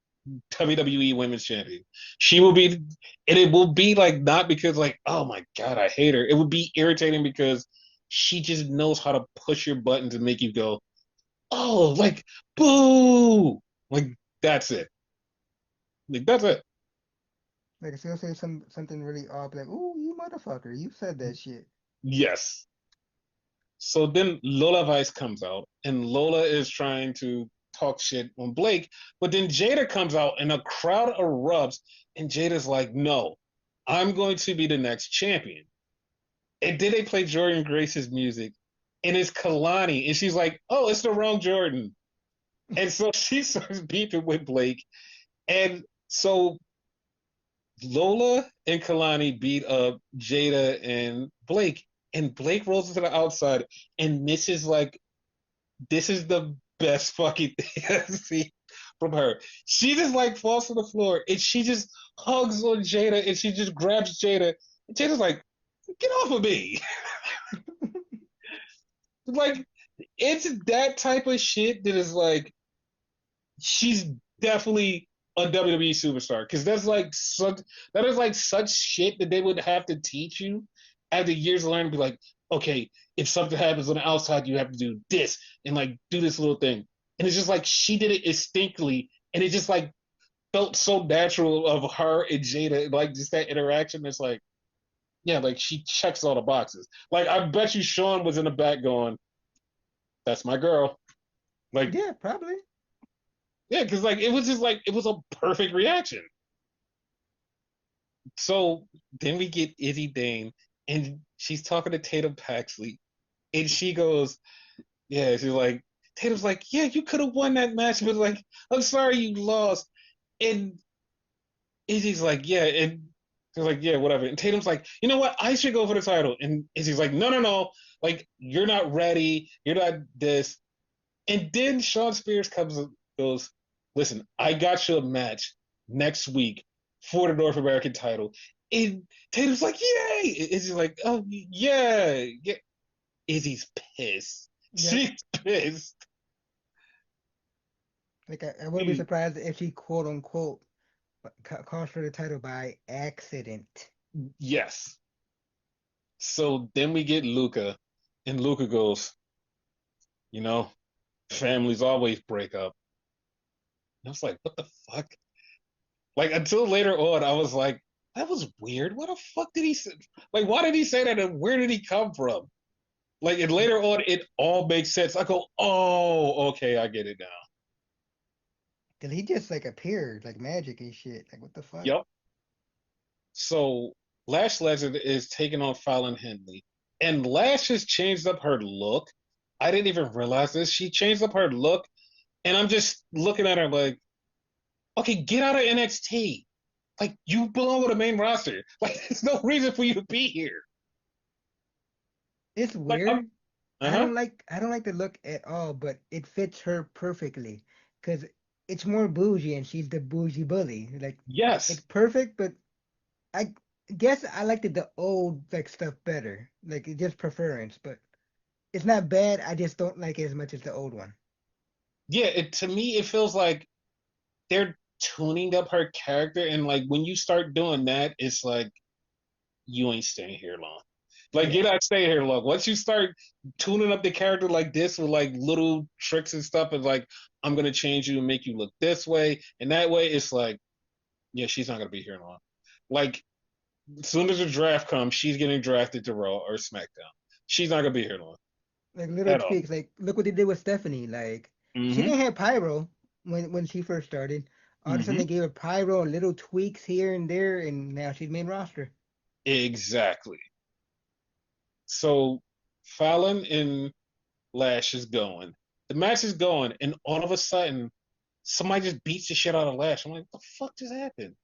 [SPEAKER 1] WWE Women's Champion. She will be, and it will be like not because like oh my god I hate her. It would be irritating because she just knows how to push your buttons and make you go oh like boo like that's it. Like that's it.
[SPEAKER 2] Like if she'll say something really odd, like, "Ooh, you motherfucker, you said that shit."
[SPEAKER 1] Yes. So then Lola Vice comes out, and Lola is trying to talk shit on Blake, but then Jada comes out, and a crowd erupts, and Jada's like, "No, I'm going to be the next champion." And then they play Jordan Grace's music, and it's Kalani, and she's like, "Oh, it's the wrong Jordan," and so she starts beefing with Blake, and so Lola and Kalani beat up Jada and Blake, and Blake rolls to the outside and misses like this is the best fucking thing I've seen from her. She just like falls to the floor and she just hugs on Jada and she just grabs Jada. And Jada's like, get off of me. Like, it's that type of shit that is like, she's definitely a WWE superstar. Cause that is like such shit that they would have to teach you after years of learning, be like, okay, if something happens on the outside, you have to do this and like do this little thing. And it's just like she did it instinctively, and it just like felt so natural of her and Jada, like just that interaction. It's like, yeah, like she checks all the boxes. Like I bet you Sean was in the back going, "That's my girl." Like,
[SPEAKER 2] Yeah, probably.
[SPEAKER 1] yeah, because like it was just like it was a perfect reaction. So then we get Izzy Dane, and she's talking to Tatum Paxley, and she goes, "Yeah." She's like, Tatum's like, "Yeah, you could have won that match," but like, "I'm sorry you lost." And Izzy's like, "Yeah," and she's like, "Yeah, whatever." And Tatum's like, "You know what? I should go for the title." And Izzy's like, "No, no, no! Like, you're not ready. You're not this." And then Sean Spears comes and goes, "Listen, I got you a match next week for the North American title." And Tatum's like, "Yay!" Izzy's like, "Oh yeah, yeah." Izzy's pissed.
[SPEAKER 2] Yep.
[SPEAKER 1] She's pissed.
[SPEAKER 2] Like I wouldn't be surprised if she quote unquote calls for the title by accident.
[SPEAKER 1] Yes. So then we get Luca, and Luca goes, "You know, families always break up. I was like, what the fuck? Like until later on, I was like, that was weird. What the fuck did he say? Like, why did he say that? And where did he come from? Like, and later on, it all makes sense. I go, oh, okay, I get it now.
[SPEAKER 2] Cause he just like appeared like magic and shit. Like what the fuck?
[SPEAKER 1] Yep. So Lash Legend is taking on Fallon Henley, and Lash has changed up her look. I didn't even realize this. She changed up her look, and I'm just looking at her like, okay, get out of NXT. Like you belong on the main roster. Like there's no reason for you to be here.
[SPEAKER 2] It's
[SPEAKER 1] Like I'm
[SPEAKER 2] weird.
[SPEAKER 1] uh-huh.
[SPEAKER 2] I don't like the look at all, but it fits her perfectly. Cause it's more bougie and she's the bougie bully. Like it's
[SPEAKER 1] Yes.
[SPEAKER 2] perfect, but I guess I liked the old like stuff better. Like it's just preference, but it's not bad. I just don't like it as much as the old one.
[SPEAKER 1] Yeah, it to me it feels like they're tuning up her character and like when you start doing that, it's like you ain't staying here long. Like you're
[SPEAKER 2] Yeah.
[SPEAKER 1] not staying here long. Once you start tuning up the character like this with like little tricks and stuff, and like I'm gonna change you and make you look this way and that way, it's like yeah, she's not gonna be here long. Like as soon as the draft comes, she's getting drafted to Raw or SmackDown. She's not gonna be here long
[SPEAKER 2] Like little
[SPEAKER 1] at all.
[SPEAKER 2] tweaks. Like look what they did with Stephanie. Like she
[SPEAKER 1] Mm-hmm.
[SPEAKER 2] didn't have pyro when she first started. All of a sudden
[SPEAKER 1] Mm-hmm.
[SPEAKER 2] they gave her pyro and little tweaks here and there, and now she's main roster.
[SPEAKER 1] Exactly. So Fallon and Lash is going. The match is going, and all of a sudden, somebody just beats the shit out of Lash. I'm like, what the fuck just happened?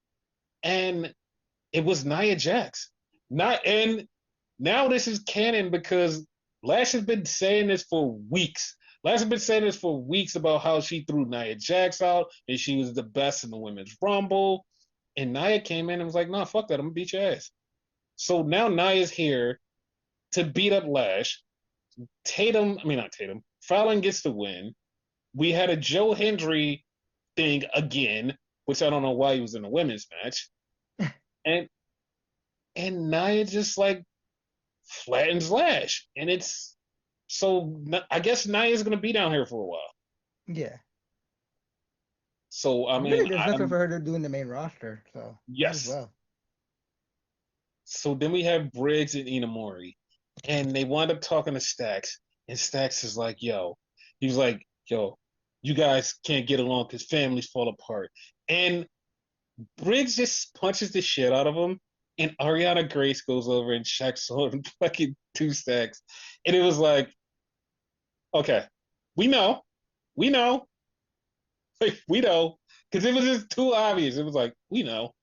[SPEAKER 1] And it was Nia Jax. Not and now this is canon because Lash has been saying this for weeks. Lash has been saying this for weeks about how she threw Nia Jax out and she was the best in the women's rumble. And Nia came in and was like, nah, fuck that. I'm gonna beat your ass. So now Nia's here to beat up Lash. Tatum, I mean not Tatum. Fallon gets the win. We had a Joe Hendry thing again, which I don't know why he was in the women's match. And Nia just like flattens Lash. And it's so I guess Nia's gonna be down here for a while.
[SPEAKER 2] Yeah.
[SPEAKER 1] So I mean
[SPEAKER 2] Really, there's nothing
[SPEAKER 1] I'm
[SPEAKER 2] for her to do in the main roster, so might as
[SPEAKER 1] yes.
[SPEAKER 2] well.
[SPEAKER 1] So then we have Briggs and Inamori. And they wind up talking to Stacks. And Stacks is like, yo, he was like, yo, you guys can't get along because families fall apart. And Briggs just punches the shit out of him, and Ariana Grace goes over and checks on fucking two stacks. And it was like, okay, we know, we know, like, we know, because it was just too obvious. It was like, we know,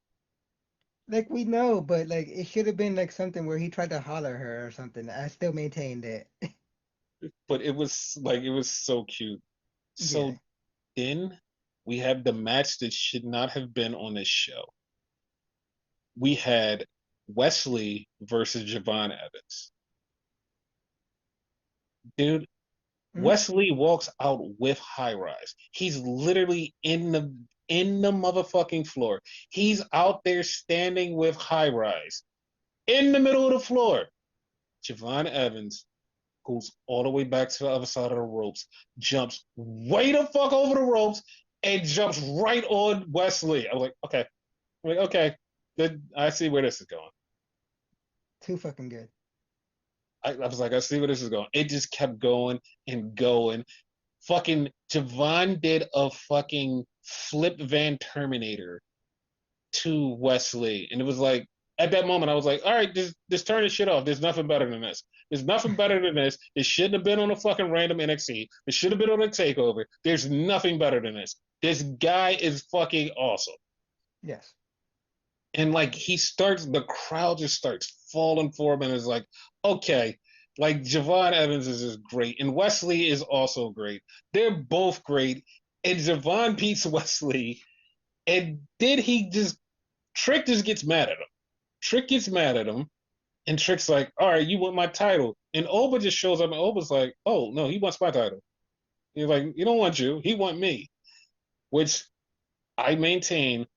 [SPEAKER 2] Like we know, but like it should have been like something where he tried to holler her or something. I still maintain that.
[SPEAKER 1] but it was like, it was so cute.
[SPEAKER 2] Yeah.
[SPEAKER 1] So then we have the match that should not have been on this show. We had Wesley versus Javon Evans. Dude,
[SPEAKER 2] Mhm.
[SPEAKER 1] Wesley walks out with high rise. He's literally in the motherfucking floor. He's out there standing with high rise in the middle of the floor. Javon Evans goes all the way back to the other side of the ropes, jumps way the fuck over the ropes, and jumps right on Wesley. I'm like, okay, I'm like, okay, good. I see where this is going.
[SPEAKER 2] Too fucking good.
[SPEAKER 1] I was like, I see where this is going. It just kept going and going. Fucking Javon did a fucking flip Van Terminator to Wesley, and it was like at that moment I was like, all right, just turn this shit off. There's nothing better than this. There's nothing better than this. It shouldn't have been on a fucking random NXT. It should have been on a takeover. There's nothing better than this. This guy is fucking awesome.
[SPEAKER 2] Yes.
[SPEAKER 1] And like he starts, the crowd just starts falling for him, and is like, okay, like Javon Evans is just great, and Wesley is also great. They're both great, and Javon beats Wesley, and then he just Trick just gets mad at him. Trick gets mad at him, and Trick's like, all right, you want my title, and Oba just shows up, and Oba's like, oh no, he wants my title. He's like, he don't want you, he want me, which I maintain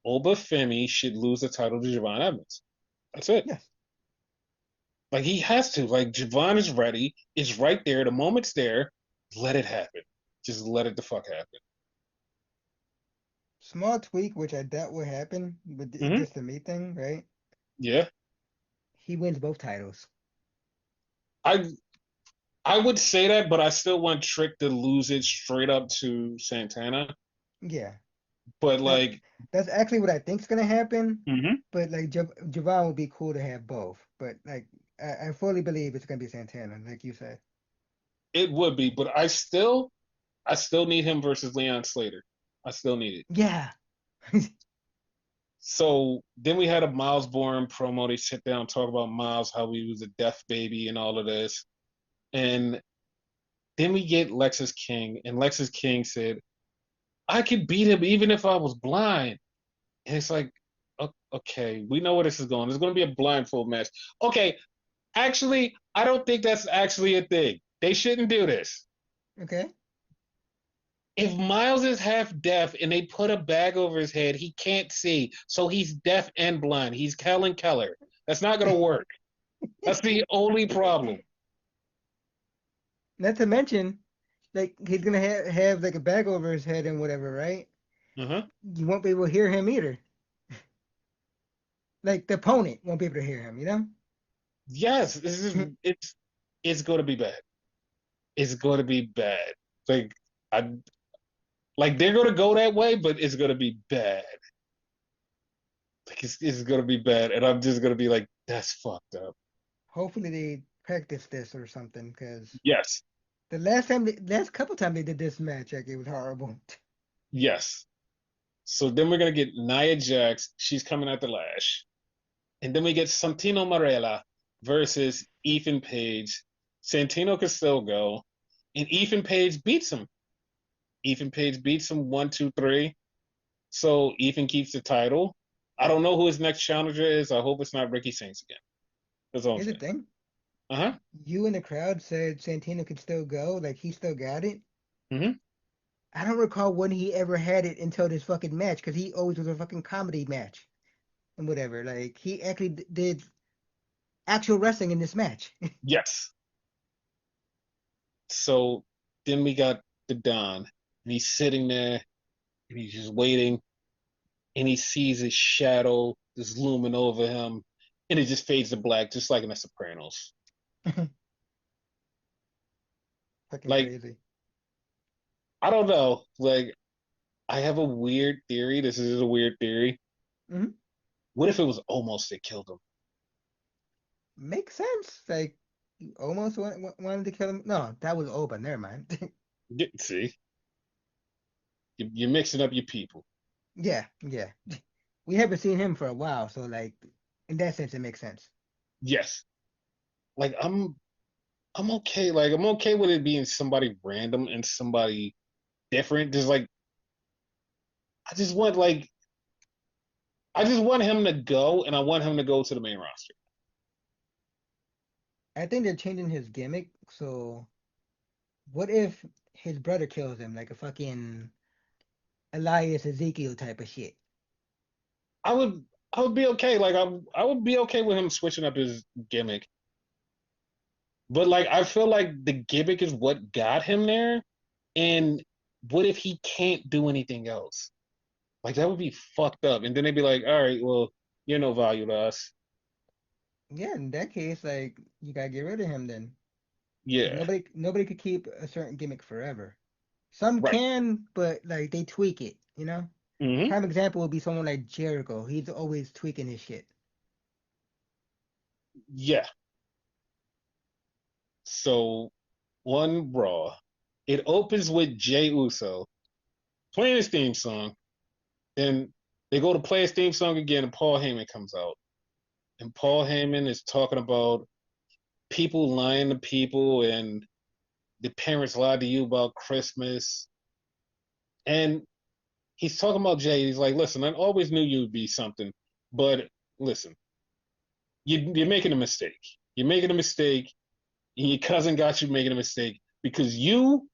[SPEAKER 1] Oba Femi should lose the title to Javon Evans. That's it.
[SPEAKER 2] Yes.
[SPEAKER 1] Like he has to. Like Javon is ready. It's right there. The moment's there. Let it happen. Just let it the fuck happen.
[SPEAKER 2] Small tweak, which I doubt will happen, but it's
[SPEAKER 1] Hmm.
[SPEAKER 2] just a me thing, right?
[SPEAKER 1] Yeah,
[SPEAKER 2] He wins both titles.
[SPEAKER 1] I I would say that, but I still want Trick to lose it straight up to Santana.
[SPEAKER 2] Yeah,
[SPEAKER 1] But
[SPEAKER 2] that
[SPEAKER 1] like,
[SPEAKER 2] that's actually what I think's gonna happen.
[SPEAKER 1] mhm,
[SPEAKER 2] But like Javon would be cool to have both. But like I fully believe it's gonna be Santana, like you said.
[SPEAKER 1] it would be. But I still need him versus Leon Slater. I still need it.
[SPEAKER 2] Yeah.
[SPEAKER 1] So then we had a Miles Bourne promo. They sit down, talk about Miles, how he was a deaf baby, and all of this. And then we get Lexus King, and Lexus King said, "I could beat him even if I was blind." And it's like, okay, we know where this is going. There's going to be a blindfold match. Okay, actually, I don't think that's actually a thing. They shouldn't do this.
[SPEAKER 2] Okay.
[SPEAKER 1] If Miles is half deaf and they put a bag over his head, he can't see. So he's deaf and blind. He's Kellen Keller. That's not going to work. That's the only problem.
[SPEAKER 2] Not to mention, like he's gonna have like a bag over his head and whatever, right?
[SPEAKER 1] Uh-huh.
[SPEAKER 2] You won't be able to hear him either. Like the opponent won't be able to hear him, you know?
[SPEAKER 1] Yes, this is it's going to be bad. It's going to be bad. Like I like they're going to go that way, but it's going to be bad. Like it's going to be bad, and I'm just going to be like, that's fucked up.
[SPEAKER 2] Hopefully they practice this or something, because
[SPEAKER 1] Yes,
[SPEAKER 2] last couple times they did this match, like it was horrible.
[SPEAKER 1] yes. So then we're gonna get Nia Jax. She's coming at the Lash. And then we get Santino Marella versus Ethan Page. Santino can still go. And Ethan Page beats him. Ethan Page beats him 1, 2, 3. So Ethan keeps the title. I don't know who his next challenger is. I hope it's not Ricky Saints again. That's all I'm
[SPEAKER 2] Here's the
[SPEAKER 1] saying.
[SPEAKER 2] thing:
[SPEAKER 1] Uh-huh.
[SPEAKER 2] you in the crowd said Santino could still go, like he still got it.
[SPEAKER 1] Mm-hmm.
[SPEAKER 2] I don't recall when he ever had it until this fucking match, because he always was a fucking comedy match and whatever. Like he actually did actual wrestling in this match.
[SPEAKER 1] Yes. So then we got the Don. And he's sitting there and he's just waiting. And he sees his shadow just looming over him. And it just fades to black, just like in The Sopranos.
[SPEAKER 2] Fucking
[SPEAKER 1] Like,
[SPEAKER 2] crazy.
[SPEAKER 1] I don't know. Like, I have a weird theory. This is a weird theory.
[SPEAKER 2] Hmm.
[SPEAKER 1] What if it was almost that killed him?
[SPEAKER 2] Makes sense. Like you almost wanted to kill him. No, that was Oba. Never mind.
[SPEAKER 1] See, you're mixing up your people.
[SPEAKER 2] Yeah, yeah. We haven't seen him for a while, so like in that sense, it makes sense.
[SPEAKER 1] Yes. Like, I'm okay. Like, I'm okay with it being somebody random and somebody different. Just like, I just want, like, I just want him to go and I want him to go to the main roster.
[SPEAKER 2] I think they're changing his gimmick. So what if his brother kills him, like a fucking Elias Ezekiel type of shit?
[SPEAKER 1] I would, I would be okay. Like, I would be okay with him switching up his gimmick. But like I feel like the gimmick is what got him there. And what if he can't do anything else? Like that would be fucked up. And then they'd be like, all right, well, you're no value to us.
[SPEAKER 2] Yeah, in that case, like you gotta get rid of him then, because
[SPEAKER 1] Yeah.
[SPEAKER 2] nobody could keep a certain gimmick forever. Some
[SPEAKER 1] Right.
[SPEAKER 2] can, but like they tweak it, you know?
[SPEAKER 1] Hmm.
[SPEAKER 2] Prime example would be someone like Jericho. He's always tweaking his shit.
[SPEAKER 1] Yeah. So one Raw. It opens with Jay Uso playing his theme song. Then they go to play his theme song again, and Paul Heyman comes out. And Paul Heyman is talking about people lying to people and the parents lied to you about Christmas. And he's talking about Jay. He's like, listen, I always knew you'd be something, but listen, you're making a mistake. You're making a mistake, and your cousin got you making a mistake because you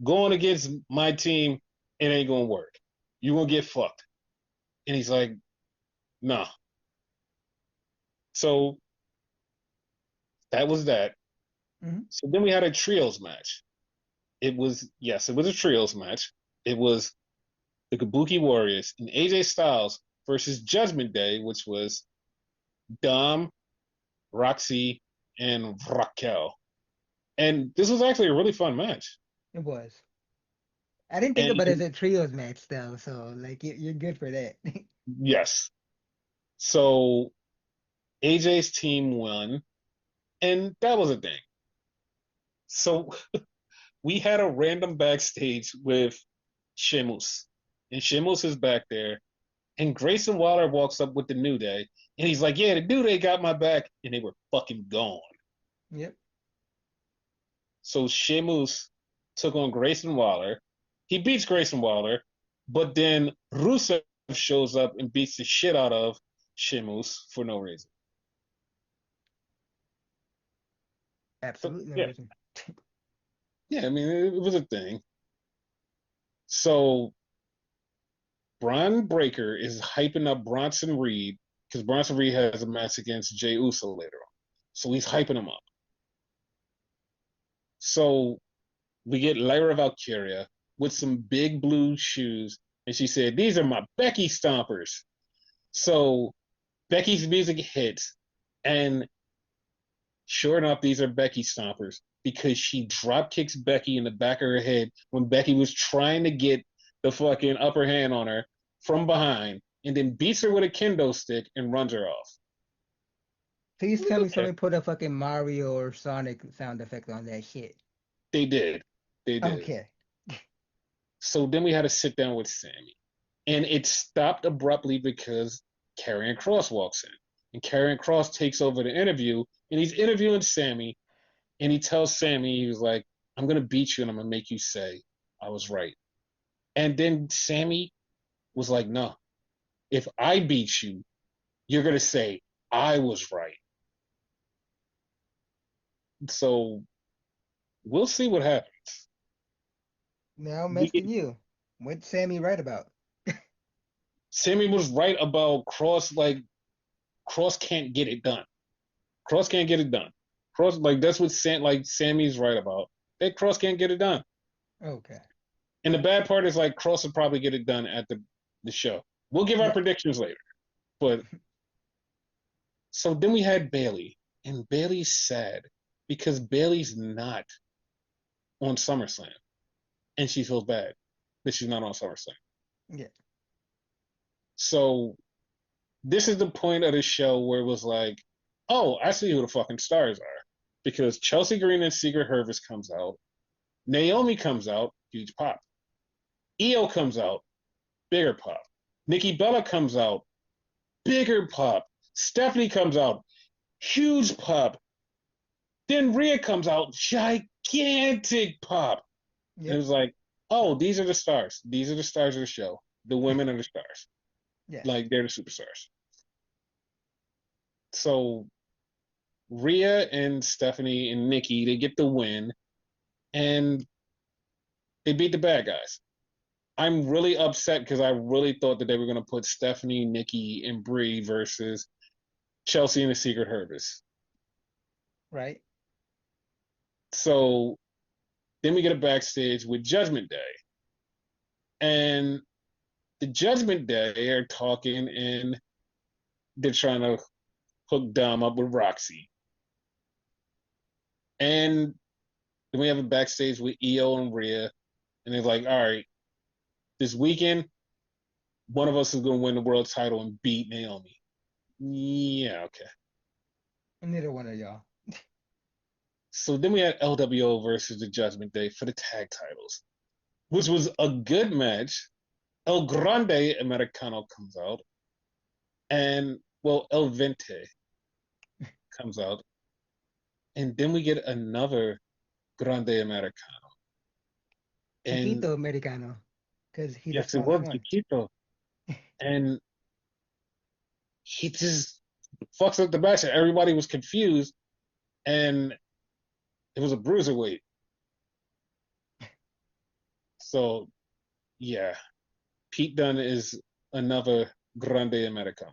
[SPEAKER 1] going against my team, it ain't gonna work. You're gonna get fucked. And he's like, nah. So that was that.
[SPEAKER 2] Hmm.
[SPEAKER 1] So then we had a trios match. It was, yes, it was a trios match. It was the Kabuki Warriors, and AJ Styles versus Judgment Day, which was Dom, Roxy, and Raquel. And this was actually a really fun match.
[SPEAKER 2] It was. I didn't think
[SPEAKER 1] And
[SPEAKER 2] about it as a trios match though, so like you're good for that.
[SPEAKER 1] yes, so AJ's team won, and that was a thing. So we had a random backstage with Sheamus, and Sheamus is back there, and Grayson Waller walks up with the New Day, and he's like, "Yeah, the New Day got my back," and they were fucking gone.
[SPEAKER 2] Yep.
[SPEAKER 1] So Sheamus took on Grayson Waller. He beats Grayson Waller, but then Rusev shows up and beats the shit out of Sheamus for no reason. So
[SPEAKER 2] Absolutely no
[SPEAKER 1] yeah,
[SPEAKER 2] reason.
[SPEAKER 1] yeah. I mean, it was a thing. So Braun Breaker is hyping up Bronson Reed because Bronson Reed has a match against Jey Uso later on. So he's hyping him up. So we get Lyra Valkyria with some big blue shoes, and she said, "These are my Becky stompers." So Becky's music hits, and sure enough, these are Becky stompers because she drop kicks Becky in the back of her head when Becky was trying to get the fucking upper hand on her from behind, and then beats her with a kendo stick and runs her off.
[SPEAKER 2] Please tell me
[SPEAKER 1] Okay,
[SPEAKER 2] somebody put a fucking Mario or Sonic sound effect on that shit.
[SPEAKER 1] they did, they did.
[SPEAKER 2] Okay.
[SPEAKER 1] So then we had to sit down with Sammy, and it stopped abruptly because Karrion Cross walks in, and Karrion Cross takes over the interview, and he's interviewing Sammy, and he tells Sammy, he was like, "I'm gonna beat you, and I'm gonna make you say I was right." And then Sammy was like, "No, if I beat you, you're gonna say I was right." So we'll see what happens.
[SPEAKER 2] Now I'm
[SPEAKER 1] We
[SPEAKER 2] asking you, what's Sammy right about?
[SPEAKER 1] Sammy was right about Cross. Like Cross can't get it done. Cross can't get it done. Cross like that's what Sammy's right about. That Cross can't get it done.
[SPEAKER 2] Okay.
[SPEAKER 1] And the bad part is like Cross will probably get it done at the show. We'll give our
[SPEAKER 2] Yeah.
[SPEAKER 1] predictions later. But so then we had Bayley, and Bayley's sad because Bayley's not on SummerSlam, and she feels bad that she's not on SummerSlam.
[SPEAKER 2] Yeah.
[SPEAKER 1] So this is the point of the show where it was like, oh, I see who the fucking stars are, because Chelsea Green and Secret Hervis comes out, Naomi comes out, huge pop. Io comes out, bigger pop. Nikki Bella comes out, bigger pop. Stephanie comes out, huge pop. Then Rhea comes out, gigantic pop. And it
[SPEAKER 2] Yep.
[SPEAKER 1] was like, oh, these are the stars. These are the stars of the show. The women are the stars.
[SPEAKER 2] Yes.
[SPEAKER 1] Like they're the superstars. So Rhea and Stephanie and Nikki, they get the win and they beat the bad guys. I'm really upset because I really thought that they were going to put Stephanie, Nikki, and Brie versus Chelsea and the Secret Hervis.
[SPEAKER 2] Right.
[SPEAKER 1] So then we get a backstage with Judgment Day. And the Judgment Day are talking and they're trying to hook Dom up with Roxy. And then we have a backstage with Io and Rhea. And they're like, all right, this weekend, one of us is going to win the world title and beat Naomi. Yeah, okay.
[SPEAKER 2] Neither one of y'all.
[SPEAKER 1] So then we had LWO versus the Judgment Day for the tag titles, which was a good match. El Grande Americano comes out, and well, El Vente comes out, and then we get another Grande Americano. And
[SPEAKER 2] Chiquito Americano. Because he's the
[SPEAKER 1] yes, it
[SPEAKER 2] smallest
[SPEAKER 1] was
[SPEAKER 2] one.
[SPEAKER 1] Chiquito. And he just fucks up the match, and everybody was confused. And it was a bruiserweight. So, yeah, Pete Dunne is another Grande Americano.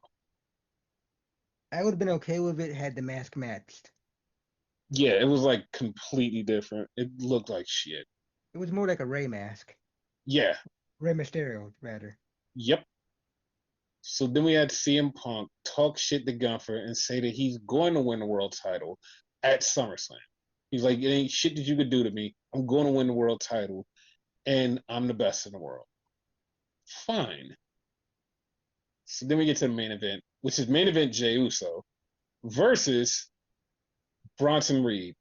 [SPEAKER 2] I would have been okay with it had the mask matched.
[SPEAKER 1] Yeah, it was like completely different. It looked like shit.
[SPEAKER 2] It was more like a Ray mask.
[SPEAKER 1] Yeah,
[SPEAKER 2] Rey Mysterio, rather.
[SPEAKER 1] Yep. So then we had CM Punk talk shit to Gunther and say that he's going to win the world title at SummerSlam. He's like, it ain't shit that you could do to me. I'm going to win the world title, and I'm the best in the world. Fine. So then we get to the main event, which is main event Jey Uso versus Bronson Reed.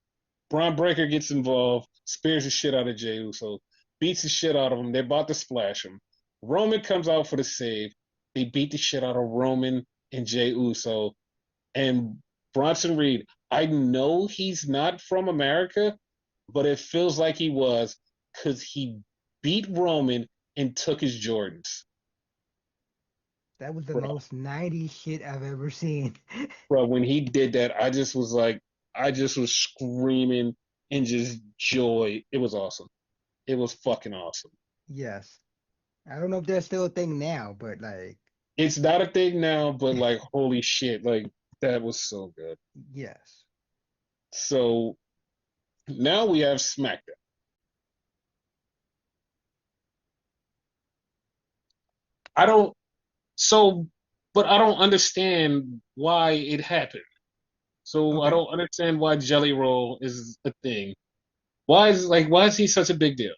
[SPEAKER 1] Braun Breaker gets involved, spears the shit out of Jey Uso, beats the shit out of him. They're about to splash him. Roman comes out for the save. They beat the shit out of Roman and Jey Uso. And Bronson Reed, I know he's not from America, but it feels like he was because he beat Roman and took his Jordans.
[SPEAKER 2] That was the
[SPEAKER 1] Bro,
[SPEAKER 2] most 90s shit I've ever seen.
[SPEAKER 1] bro, when he did that, I just was like, I just was screaming and just joy. It was awesome. It was fucking awesome.
[SPEAKER 2] Yes. I don't know if that's still a thing now, but like,
[SPEAKER 1] It's not a thing now, but like, holy shit, like that was so good.
[SPEAKER 2] yes.
[SPEAKER 1] So now we have SmackDown. I don't so, but I don't understand why it happened. So I
[SPEAKER 2] Okay.
[SPEAKER 1] don't understand why Jelly Roll is a thing. Why is he such a big deal?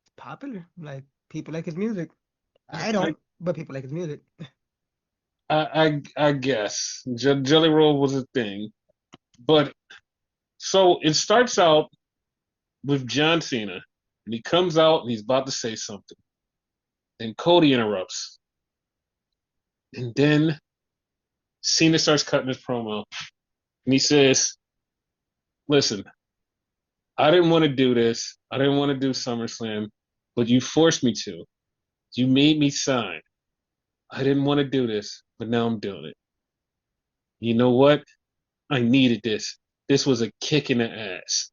[SPEAKER 2] It's popular. Like, people like his music. I
[SPEAKER 1] I
[SPEAKER 2] don't, but people like his music.
[SPEAKER 1] I guess Jelly Roll was a thing, but so it starts out with John Cena, and he comes out and he's about to say something. Then Cody interrupts, and then Cena starts cutting his promo, and he says, "Listen, I didn't want to do this. I didn't want to do SummerSlam, but you forced me to. You made me sign. I didn't want to do this, but now I'm doing it. You know what? I needed this. This was a kick in the ass."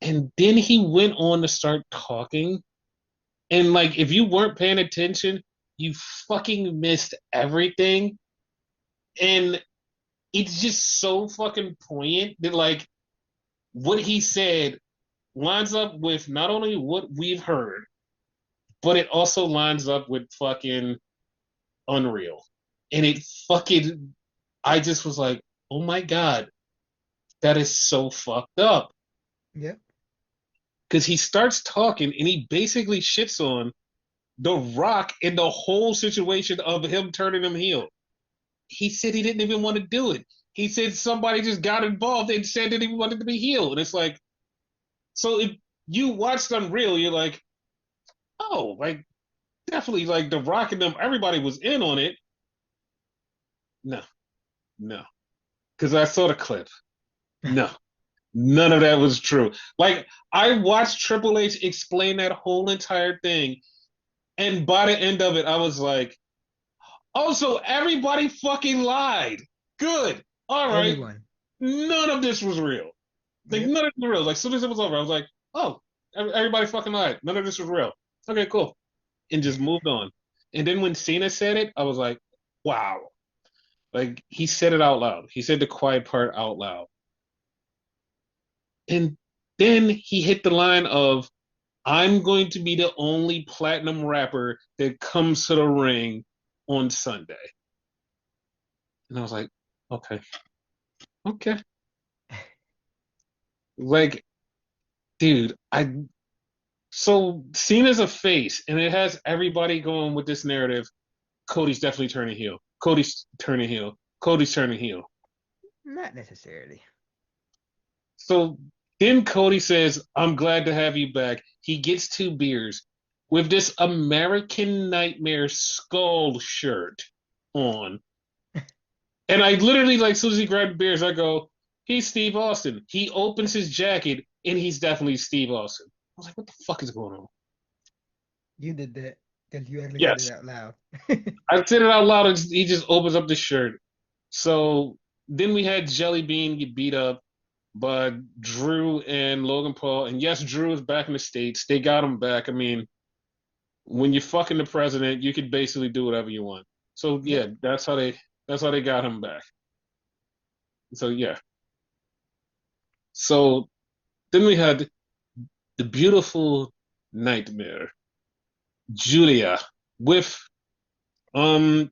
[SPEAKER 1] And then he went on to start talking. And like, if you weren't paying attention, you fucking missed everything. And it's just so fucking poignant that like what he said lines up with not only what we've heard, but it also lines up with fucking Unreal. And it fucking, I just was like, oh my God, that is so fucked up.
[SPEAKER 2] Yep.
[SPEAKER 1] Because he starts talking and he basically shits on The Rock in the whole situation of him turning him heel. He said he didn't even want to do it. He said somebody just got involved and said that he wanted to be heel. And it's like, so if you watched Unreal, you're like, oh, like definitely like The Rock and them, everybody was in on it. No, no. Because I saw the clip. No, none of that was true. Like, I watched Triple H explain that whole entire thing. And by the end of it, I was like, oh, so everybody fucking lied. Good. All right.
[SPEAKER 2] Everyone.
[SPEAKER 1] None of this was real. Like,
[SPEAKER 2] Yep.
[SPEAKER 1] none of it was real. Like, as soon as it was over, I was like, oh, everybody fucking lied. None of this was real. Okay, cool. And just moved on. And then when Cena said it, I was like, wow. Like, he said it out loud. He said the quiet part out loud. And then he hit the line of, I'm going to be the only platinum rapper that comes to the ring on Sunday. And I was like, okay, okay. Like, dude, so Cena's a face, and it has everybody going with this narrative. Cody's definitely turning heel. Cody's turning heel. Cody's turning heel.
[SPEAKER 2] Not necessarily.
[SPEAKER 1] So then Cody says, I'm glad to have you back. He gets two beers with this American Nightmare skull shirt on. And I literally, like, as soon as he grabbed the beers, I go, he's Steve Austin. He opens his jacket, and he's definitely Steve Austin. I was like, what the fuck is going on?
[SPEAKER 2] You did that because you actually said it
[SPEAKER 1] Yes.
[SPEAKER 2] out loud.
[SPEAKER 1] I said it out loud, and he just opens up the shirt. So then we had Jellybean get beat up by Drew and Logan Paul. And yes, Drew is back in the States. They got him back. I mean, when you're fucking the president, you could basically do whatever you want. So
[SPEAKER 2] Yep.
[SPEAKER 1] yeah, that's how they got him back. So yeah. So then we had the beautiful Nightmare, Julia with um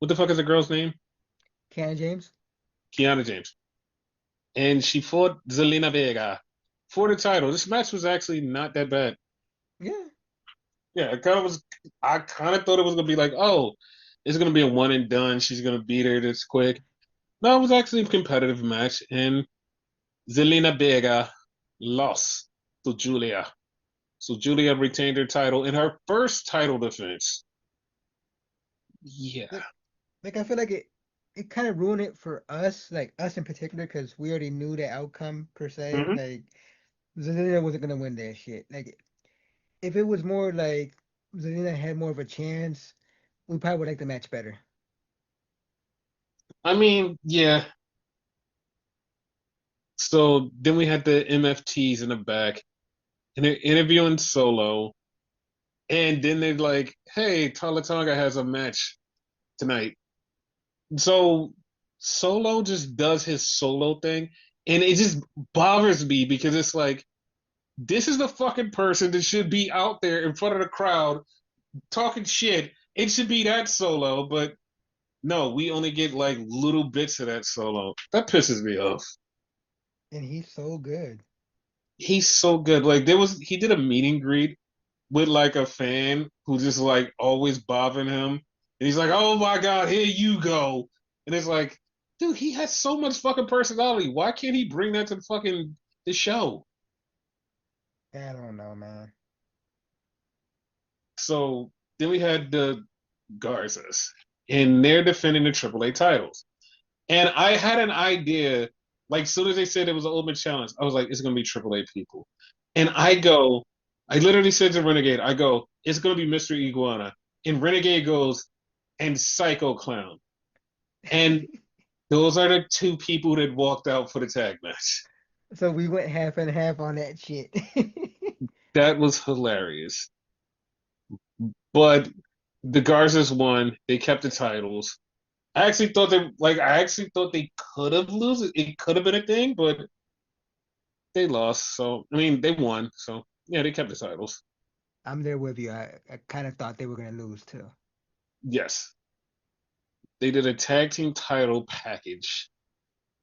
[SPEAKER 1] what the fuck is the girl's name?
[SPEAKER 2] Ken James.
[SPEAKER 1] Kiana James. And she fought Zelina Vega for the title. This match was actually not that bad.
[SPEAKER 2] Yeah.
[SPEAKER 1] Yeah, it kind of was. I kind of thought it was gonna be like, oh, it's gonna be a one and done. She's gonna beat her this quick. No, it was actually a competitive match, and Zelina Vega lost to Julia. So Julia retained her title in her first title defense. Yeah.
[SPEAKER 2] Like, like I feel like it kind of ruined it for us, like us in particular, because we already knew the outcome per se.
[SPEAKER 1] Hmm.
[SPEAKER 2] Like Zelina wasn't gonna win that shit. Like if it was more like Zelina had more of a chance, we probably would like the match better.
[SPEAKER 1] I mean, yeah. So then we had the MFTs in the back, and they're interviewing Solo, and then they're like, "Hey, Talla has a match tonight." So Solo just does his solo thing, and it just bothers me because it's like this is the fucking person that should be out there in front of the crowd talking shit. It should be that Solo, but no, we only get like little bits of that Solo. That pisses me off.
[SPEAKER 2] And he's so good.
[SPEAKER 1] He's so good. Like he did a meet and greet with like a fan who just like always bothering him. And he's like, "Oh my god, here you go." And it's like, dude, he has so much fucking personality. Why can't he bring that to the show?
[SPEAKER 2] I don't know, man.
[SPEAKER 1] So then we had the Garzas, and they're defending the AAA titles. And I had an idea, like, as soon as they said it was an Ultimate Challenge, I was like, it's gonna be AAA people. And I literally said to Renegade, I go, it's gonna be Mr. Iguana. And Renegade goes, and Psycho Clown. And those are the two people that walked out for the tag match.
[SPEAKER 2] So we went half and half on that shit.
[SPEAKER 1] That was hilarious. But the Garzas won. They kept the titles. I actually thought they could have lose it. It could have been a thing, but they lost. So I mean, they won. So yeah, they kept the titles.
[SPEAKER 2] I'm there with you. I kind of thought they were gonna lose too.
[SPEAKER 1] Yes, they did a tag team title package,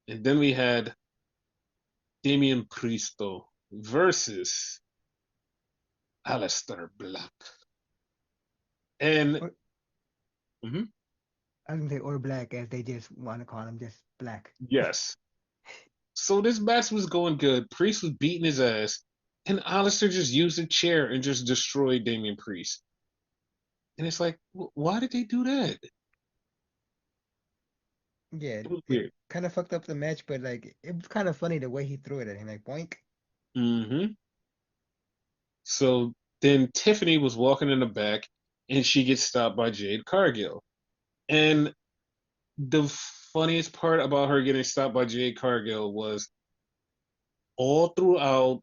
[SPEAKER 1] and then we had Damian Pristo versus Alistair Black. And
[SPEAKER 2] Or
[SPEAKER 1] mhm,
[SPEAKER 2] I was gonna say or black as they just want to call him just black.
[SPEAKER 1] yes, so this match was going good. Priest was beating his ass, and Alistair just used a chair and just destroyed Damian Priest. And it's like, why did they do that?
[SPEAKER 2] Yeah,
[SPEAKER 1] It was
[SPEAKER 2] it
[SPEAKER 1] weird.
[SPEAKER 2] kind of fucked up the match, but like it was kind of funny the way he threw it at him, like boink.
[SPEAKER 1] Hmm. So then Tiffany was walking in the back and she gets stopped by Jade Cargill. And the funniest part about her getting stopped by Jade Cargill was all throughout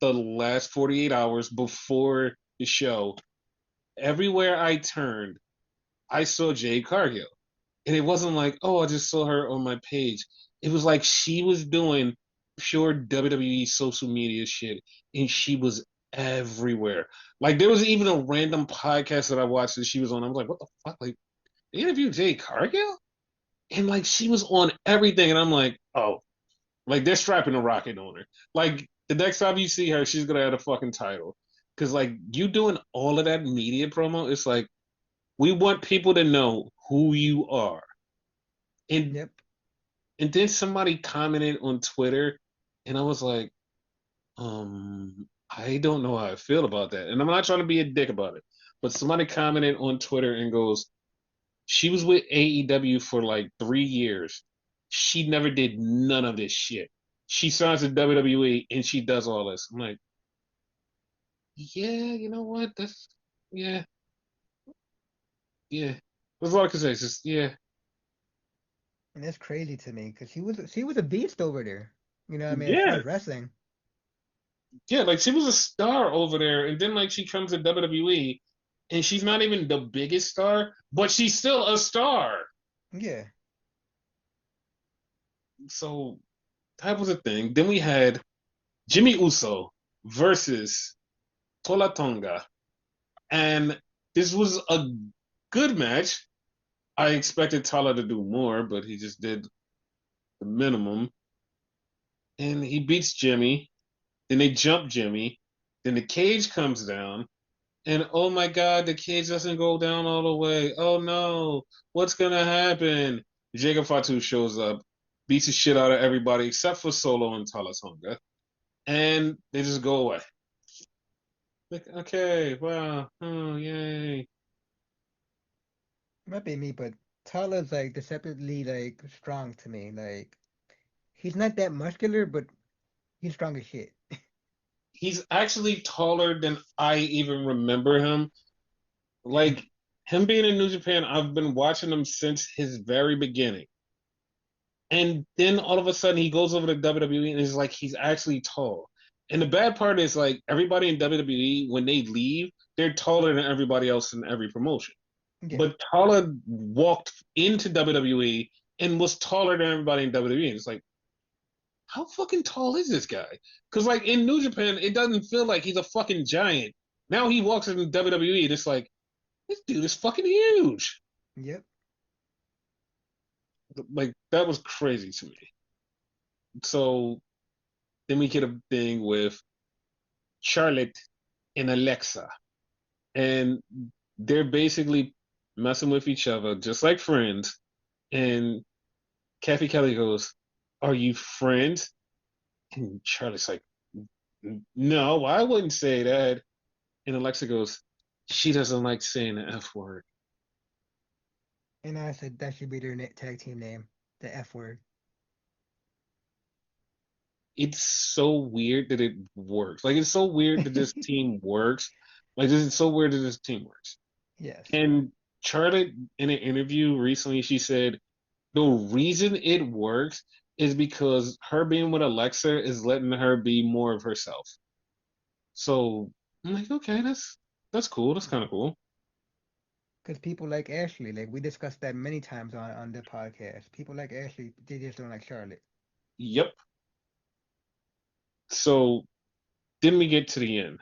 [SPEAKER 1] the last 48 hours before the show, everywhere I turned, I saw Jade Cargill. And it wasn't like, oh, I just saw her on my page. It was like she was doing pure WWE social media shit, and she was everywhere. Like there was even a random podcast that I watched that she was on. I was like, what the fuck? Like they interviewed Jade Cargill, and like she was on everything, and I'm like, oh, like they're strapping a rocket on her. Like the next time you see her, she's gonna have a fucking title. Cause like you doing all of that media promo, it's like we want people to know who you are. And
[SPEAKER 2] Yep.
[SPEAKER 1] and then somebody commented on Twitter, and I was like, I don't know how I feel about that. And I'm not trying to be a dick about it, but somebody commented on Twitter and goes, she was with AEW for like 3 years. She never did none of this shit. She signs to WWE and she does all this. I'm like, yeah, you know what? That's yeah, yeah. That's all I can say. It's just yeah,
[SPEAKER 2] And that's crazy to me because she was a beast over there. You know what I mean? As far
[SPEAKER 1] yeah,
[SPEAKER 2] as wrestling.
[SPEAKER 1] yeah. Like she was a star over there, and then like she comes to WWE, and she's not even the biggest star, but she's still a star.
[SPEAKER 2] Yeah.
[SPEAKER 1] So that was a thing. Then we had Jimmy Uso versus Tolatonga. And this was a good match. I expected Talla to do more, but he just did the minimum. And he beats Jimmy. Then they jump Jimmy. Then the cage comes down. And oh my God, the cage doesn't go down all the way. Oh no, what's gonna happen? Jacob Fatu shows up, beats the shit out of everybody except for Solo and Talasonga, and they just go away. Like, okay, wow, oh yay.
[SPEAKER 2] Might be me, but Tala's like deceptively like strong to me. Like he's not that muscular, but he's strong as shit.
[SPEAKER 1] He's actually taller than I even remember him. Like him being in New Japan, I've been watching him since his very beginning. And then all of a sudden he goes over to WWE and is like he's actually tall. And the bad part is like everybody in WWE when they leave, they're taller than everybody else in every promotion.
[SPEAKER 2] Yeah,
[SPEAKER 1] But Talla walked into WWE and was taller than everybody in WWE. And it's like, how fucking tall is this guy? Because like in New Japan, it doesn't feel like he's a fucking giant. Now he walks into WWE and it's like, this dude is fucking huge.
[SPEAKER 2] yep.
[SPEAKER 1] Like that was crazy to me. So then we get a thing with Charlotte and Alexa, and they're basically messing with each other just like friends. And Kathy Kelly goes, "Are you friends?" And Charlotte's like, "No, I wouldn't say that." And Alexa goes, "She doesn't like saying the F word."
[SPEAKER 2] And I said that should be their tag team name, the F word.
[SPEAKER 1] It's so weird that it works. Like it's so weird that this team works. Like this is so weird that this team works.
[SPEAKER 2] Yes,
[SPEAKER 1] And Charlotte, in an interview recently, she said the reason it works is because her being with Alexa is letting her be more of herself. So I'm like, okay, that's cool. That's kind of cool.
[SPEAKER 2] because people like Ashley. Like we discussed that many times on the podcast. People like Ashley, they just don't like Charlotte.
[SPEAKER 1] Yep. So then we get to the end.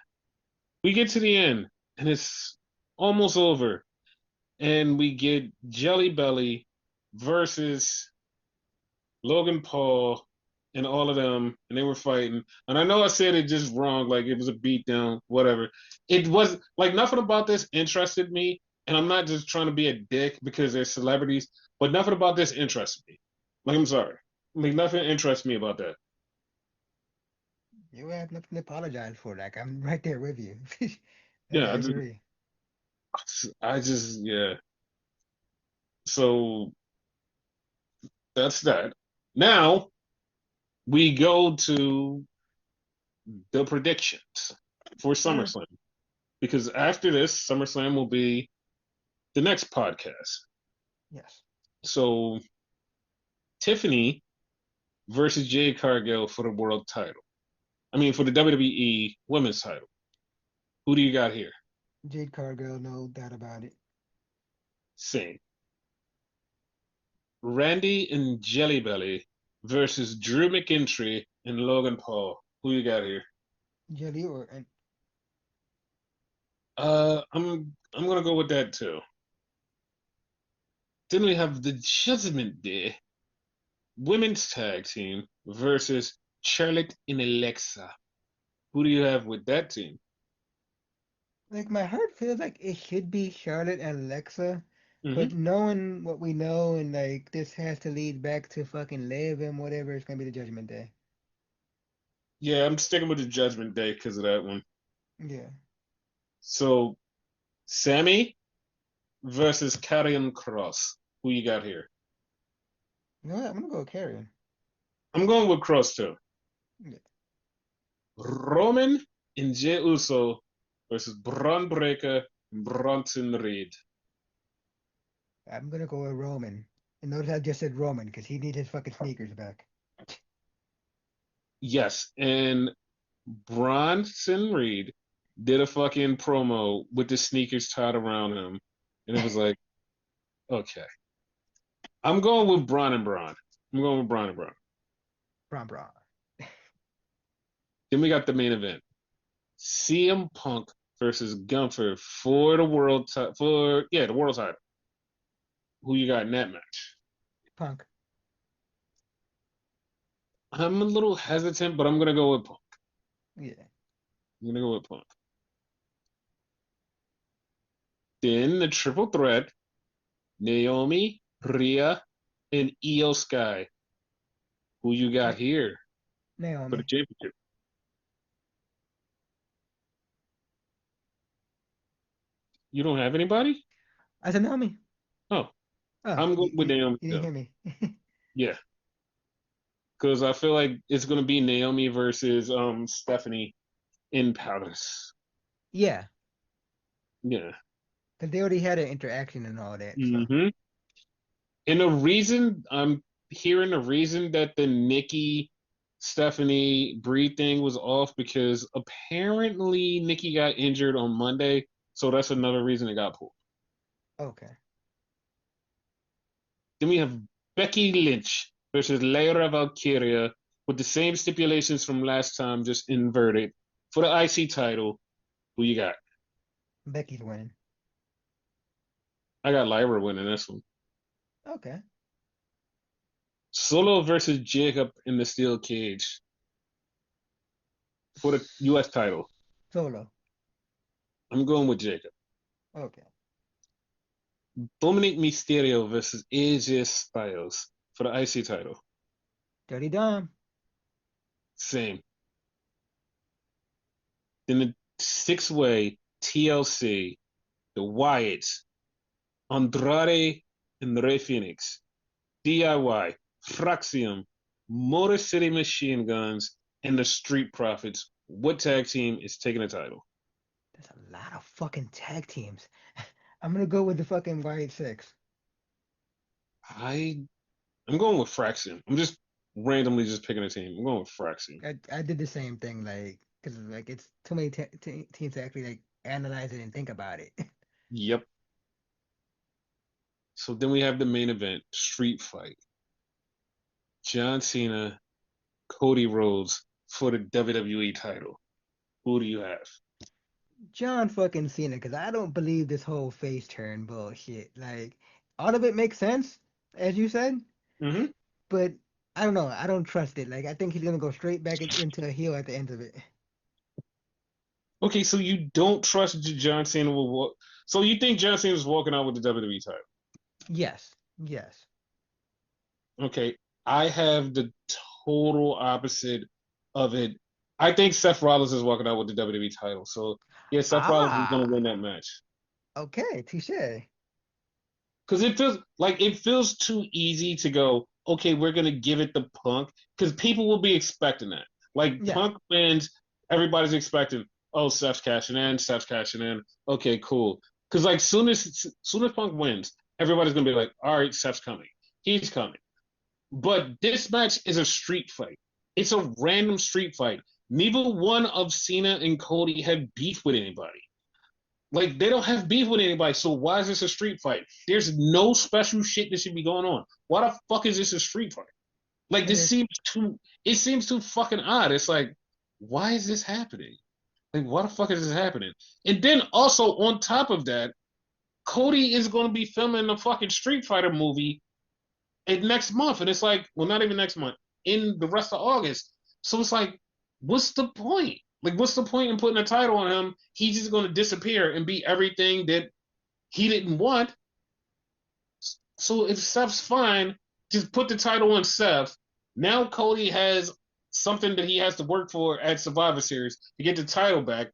[SPEAKER 1] We get to the end, and it's almost over. And we get Jelly Belly versus Logan Paul and all of them, and they were fighting. And I know I said it just wrong, like it was a beatdown, whatever. It was like nothing about this interested me, and I'm not just trying to be a dick because they're celebrities, but nothing about this interested me. Like I'm sorry, like nothing interests me about that.
[SPEAKER 2] You have nothing to apologize for. Like I'm right there with you. Like
[SPEAKER 1] Yeah,
[SPEAKER 2] I agree.
[SPEAKER 1] I just yeah. So that's that. Now we go to the predictions for
[SPEAKER 2] Sure.
[SPEAKER 1] SummerSlam because after this, SummerSlam will be the next podcast.
[SPEAKER 2] Yes.
[SPEAKER 1] So Tiffany versus Jade Cargill for the world title. I mean, for the WWE women's title. Who do you got here?
[SPEAKER 2] Jade Cargill, no doubt about it.
[SPEAKER 1] Same. Randy and Jelly Belly versus Drew McIntyre and Logan Paul. Who you got here?
[SPEAKER 2] Jelly or and
[SPEAKER 1] I'm gonna go with that too. Then we have the Judgment Day women's tag team versus Charlotte and Alexa. Who do you have with that team?
[SPEAKER 2] like my heart feels like it should be Charlotte and Alexa,
[SPEAKER 1] Hmm.
[SPEAKER 2] but knowing what we know and like this has to lead back to fucking Liv and whatever, it's gonna be the Judgment Day.
[SPEAKER 1] Yeah, I'm sticking with the Judgment Day because of that one.
[SPEAKER 2] Yeah.
[SPEAKER 1] So Sammy versus Karrion Cross. Who you got here?
[SPEAKER 2] You know what? I'm gonna go with Carrion.
[SPEAKER 1] I'm going with Cross too.
[SPEAKER 2] Yeah.
[SPEAKER 1] Roman and Jey Uso versus Braun Breaker and Bronson Reed.
[SPEAKER 2] I'm gonna go with Roman. And notice I just said Roman because he needs his fucking sneakers back.
[SPEAKER 1] Yes, and Bronson Reed did a fucking promo with the sneakers tied around him, and it was like, okay, I'm going with Braun and Braun. I'm going with Braun and Braun.
[SPEAKER 2] Braun Braun.
[SPEAKER 1] Then we got the main event: CM Punk versus Gunther for the world for the world title. Who you got in that match?
[SPEAKER 2] Punk.
[SPEAKER 1] I'm a little hesitant, but I'm gonna go with Punk.
[SPEAKER 2] Yeah.
[SPEAKER 1] I'm gonna go with Punk. Then the triple threat: Naomi, Rhea, and Io Sky. Who you got here for the
[SPEAKER 2] Naomi.
[SPEAKER 1] championship? You don't have anybody?
[SPEAKER 2] I said Naomi.
[SPEAKER 1] Oh,
[SPEAKER 2] Oh,
[SPEAKER 1] I'm going with Naomi
[SPEAKER 2] you didn't
[SPEAKER 1] too.
[SPEAKER 2] hear me.
[SPEAKER 1] Yeah, because I feel like it's gonna be Naomi versus Stephanie in Palace.
[SPEAKER 2] Yeah,
[SPEAKER 1] Yeah.
[SPEAKER 2] because they already had an interaction and all that. So,
[SPEAKER 1] hmm And the reason I'm hearing the reason that the Nikki Stephanie Bree thing was off because apparently Nikki got injured on Monday, so that's another reason it got pulled.
[SPEAKER 2] okay.
[SPEAKER 1] Then we have Becky Lynch versus Lyra Valkyria with the same stipulations from last time, just inverted for the IC title. Who you got?
[SPEAKER 2] Becky's winning.
[SPEAKER 1] I got Lyra winning this one.
[SPEAKER 2] Okay.
[SPEAKER 1] Solo versus Jacob in the steel cage for the U.S. title.
[SPEAKER 2] Solo.
[SPEAKER 1] I'm going with Jacob.
[SPEAKER 2] Okay.
[SPEAKER 1] Dominic Mysterio versus AJ Styles for the IC title.
[SPEAKER 2] Dirty Dom.
[SPEAKER 1] Same. Then the six-way TLC, the Wyatts, Andrade and Rey Phoenix, DIY, Fraxium, Motor City Machine Guns, and the Street Profits. What tag team is taking the title?
[SPEAKER 2] There's a lot of fucking tag teams. I'm gonna go with the fucking White Six.
[SPEAKER 1] I I'm going with Fraxium. I'm just randomly just picking a team. I'm going with Fraxium.
[SPEAKER 2] I did the same thing, like, because like it's too many teams to actually like analyze it and think about it.
[SPEAKER 1] Yep. So then we have the main event, Street Fight. John Cena, Cody Rhodes for the WWE title. Who do you have?
[SPEAKER 2] John fucking Cena, because I don't believe this whole face turn bullshit. Like, all of it makes sense, as you said,
[SPEAKER 1] hmm
[SPEAKER 2] but I don't know. I don't trust it. Like, I think he's gonna go straight back into a heel at the end of it.
[SPEAKER 1] Okay, so you don't trust John Cena will walk. So you think John Cena is walking out with the WWE title?
[SPEAKER 2] Yes, yes.
[SPEAKER 1] Okay, I have the total opposite of it. I think Seth Rollins is walking out with the WWE title. So yeah, Seth Rollins is going to
[SPEAKER 2] Ah,
[SPEAKER 1] win that match
[SPEAKER 2] okay, touche.
[SPEAKER 1] because it feels too easy to go. Okay, we're going to give it the Punk because people will be expecting that. Like
[SPEAKER 2] Yeah,
[SPEAKER 1] Punk wins, everybody's expecting. Oh, Seth's cashing in. Seth's cashing in. Okay, cool. Because like soon as Punk wins, everybody's gonna be like, all right, Seth's coming. He's coming. But this match is a street fight. It's a random street fight. Neither one of Cena and Cody have beef with anybody. Like they don't have beef with anybody. So why is this a street fight? There's no special shit that should be going on. Why the fuck is this a street fight? Like
[SPEAKER 2] and
[SPEAKER 1] this
[SPEAKER 2] it's
[SPEAKER 1] seems too. It seems too fucking odd. It's like, why is this happening? Like, why the fuck is this happening? And then also on top of that, Cody is going to be filming the fucking Street Fighter movie next month, and it's like, well, not even next month, in the rest of August. So it's like, what's the point? Like, what's the point in putting a title on him? He's just going to disappear and be everything that he didn't want. So if Seth's fine, just put the title on Seth. Now Cody has something that he has to work for at Survivor Series to get the title back.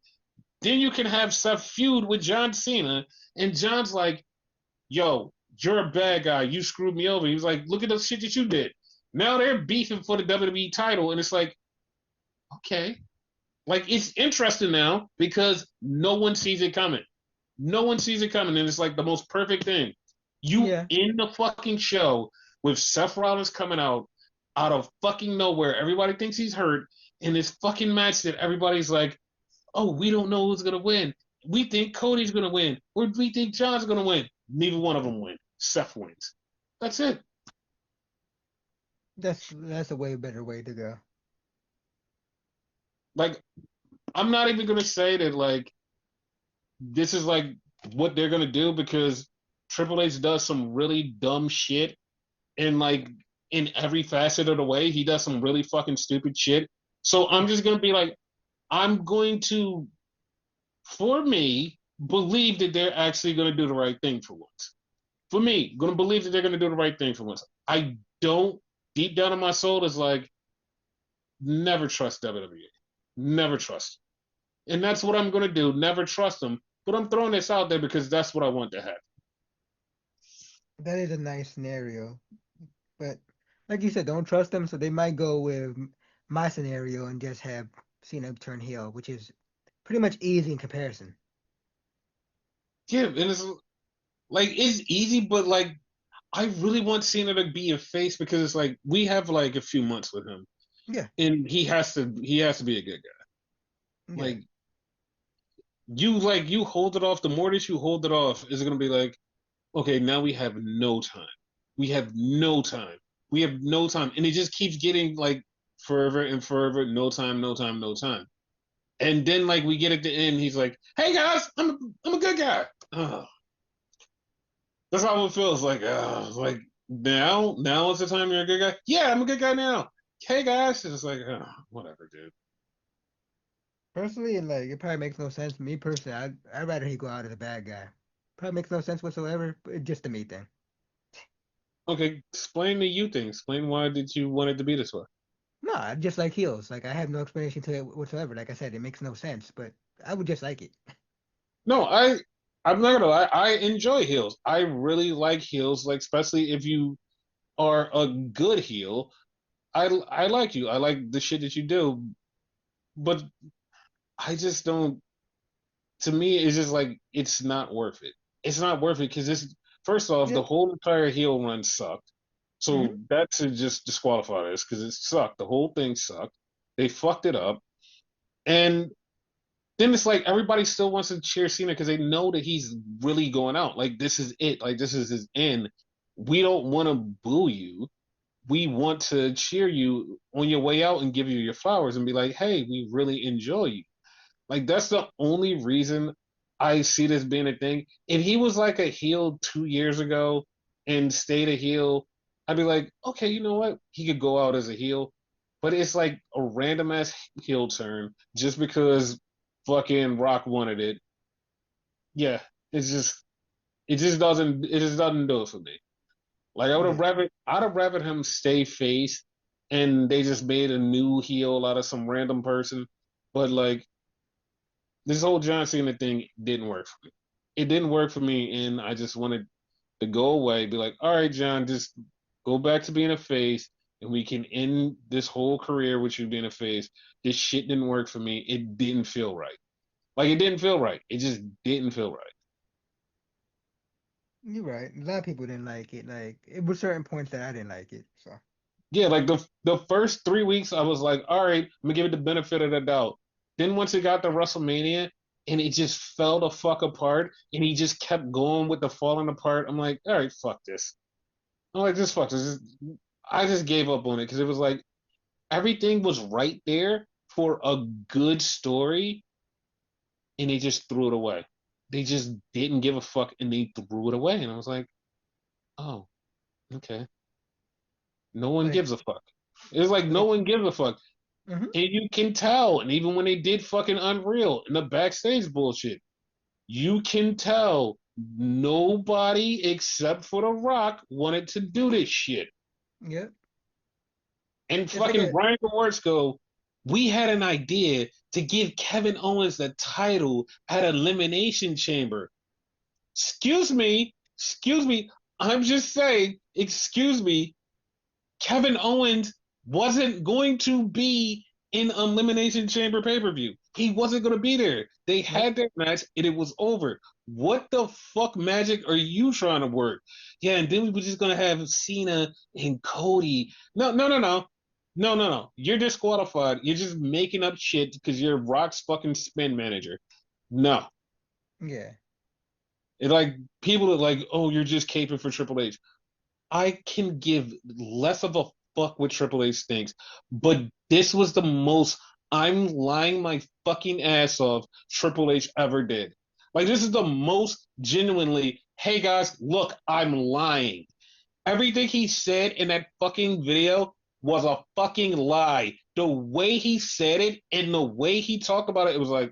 [SPEAKER 1] Then you can have Seth feud with John Cena, and John's like, yo, you're a bad guy. You screwed me over. He was like, look at the shit that you did. Now they're beefing for the WWE title, and it's like, okay. Like, it's interesting now because no one sees it coming. No one sees it coming, and it's like the most perfect thing. You
[SPEAKER 2] yeah.
[SPEAKER 1] in the fucking show with Seth Rollins coming out of fucking nowhere. Everybody thinks he's hurt in this fucking match that everybody's like, oh, we don't know who's gonna win. We think Cody's gonna win, or we think John's gonna win. Neither one of them win. Seth wins. That's it.
[SPEAKER 2] That's a way better way to go.
[SPEAKER 1] Like I'm not even gonna say that like this is like what they're gonna do because Triple H does some really dumb shit and like in every facet of the way he does some really fucking stupid shit. So I'm just gonna be like, I'm going to, for me, believe that they're actually gonna do the right thing for once. For me, gonna believe that they're gonna do the right thing for once. I don't deep down in my soul is like never trust WWE. Never trust. And that's what I'm gonna do. Never trust them. But I'm throwing this out there because that's what I want to happen.
[SPEAKER 2] That is a nice scenario, but like you said, don't trust them, so they might go with my scenario and just have Cena turn heel, which is pretty much easy in comparison.
[SPEAKER 1] Yeah, and it's like it's easy, but like I really want Cena to be a face because it's like we have like a few months with him,
[SPEAKER 2] Yeah,
[SPEAKER 1] and he has to be a good guy.
[SPEAKER 2] yeah,
[SPEAKER 1] Like you hold it off. The more that you hold it off, is it gonna be like okay, now we have no time. We have no time. We have no time, and it just keeps getting like further and further. No time, no time, no time. And then like we get at the end, he's like, "Hey guys, I'm a good guy." That's how it feels. Like now is the time you're a good guy. Yeah, I'm a good guy now. Hey guys, it's like whatever, dude.
[SPEAKER 2] personally, like it probably makes no sense. Me personally, I'd rather he go out as a bad guy. Probably makes no sense whatsoever, but it's just a me thing.
[SPEAKER 1] Okay, explain the you thing. Explain why did you want it to be this way.
[SPEAKER 2] No, I just like heels. Like I have no explanation to it whatsoever. Like I said, it makes no sense, but I would just like it.
[SPEAKER 1] No, I'm not gonna lie. I enjoy heels. I really like heels. Like especially if you are a good heel. I like you. I like the shit that you do. But I just don't. To me, it's just like it's not worth it. It's not worth it because this. First off, the
[SPEAKER 2] Yep.
[SPEAKER 1] whole entire heel run sucked. So
[SPEAKER 2] Hmm.
[SPEAKER 1] that should just disqualify this because it sucked. The whole thing sucked. They fucked it up. And then it's like everybody still wants to cheer Cena because they know that he's really going out. Like this is it. Like this is his end. We don't want to boo you. We want to cheer you on your way out and give you your flowers and be like, hey, we really enjoy you. Like that's the only reason I see this being a thing. If he was like a heel 2 years ago and stayed a heel, I'd be like, okay, you know what? He could go out as a heel. But it's like a random ass heel turn just because fucking Rock wanted it. Yeah, it's just it just doesn't do it for me. Like
[SPEAKER 2] Yeah.
[SPEAKER 1] I'd have rather him stay face and they just made a new heel out of some random person. But like this whole John Cena thing didn't work for me. It didn't work for me, and I just wanted to go away, be like, all right, John, just go back to being a face, and we can end this whole career with you being a face. This shit didn't work for me. It didn't feel right. Like it didn't feel right. It just didn't feel right.
[SPEAKER 2] You're right. A lot of people didn't like it. Like it was certain points that I didn't like it. So
[SPEAKER 1] Yeah, like the first 3 weeks, I was like, all right, I'm gonna give it the benefit of the doubt. Then once it got to WrestleMania, and it just fell the fuck apart, and he just kept going with the falling apart. I'm like, all right, fuck this. I'm like, just fuck this. I just gave up on it because it was like everything was right there for a good story, and they just threw it away. They just didn't give a fuck, and they threw it away. And I was like, oh, okay. No one
[SPEAKER 2] like
[SPEAKER 1] gives a fuck. It's like no
[SPEAKER 2] like
[SPEAKER 1] one gives a fuck.
[SPEAKER 2] hmm
[SPEAKER 1] And you can tell. And even when they did fucking Unreal and the backstage bullshit, you can tell nobody except for The Rock wanted to do this shit.
[SPEAKER 2] Yep.
[SPEAKER 1] And
[SPEAKER 2] It's like
[SPEAKER 1] fucking
[SPEAKER 2] a
[SPEAKER 1] Brian Gewirtz go, we had an idea to give Kevin Owens the title at Elimination Chamber. Excuse me. I'm just saying, excuse me. Kevin Owens wasn't going to be in Elimination Chamber pay per view. He wasn't going to be there. They
[SPEAKER 2] Nope.
[SPEAKER 1] had their match and it was over. What the fuck magic are you trying to work? Yeah, and then we were just going to have Cena and Cody. No, no, no, no. No, no, no. You're disqualified. You're just making up shit because you're Rock's fucking spin manager. No.
[SPEAKER 2] Yeah.
[SPEAKER 1] It like people are like, oh, you're just caping for Triple H. I can give less of a fuck what Triple H thinks, but this was the most I'm lying my fucking ass off Triple H ever did. Like, this is the most genuinely, hey guys, look, I'm lying. Everything he said in that fucking video was a fucking lie. The way he said it and the way he talked about it, it was like,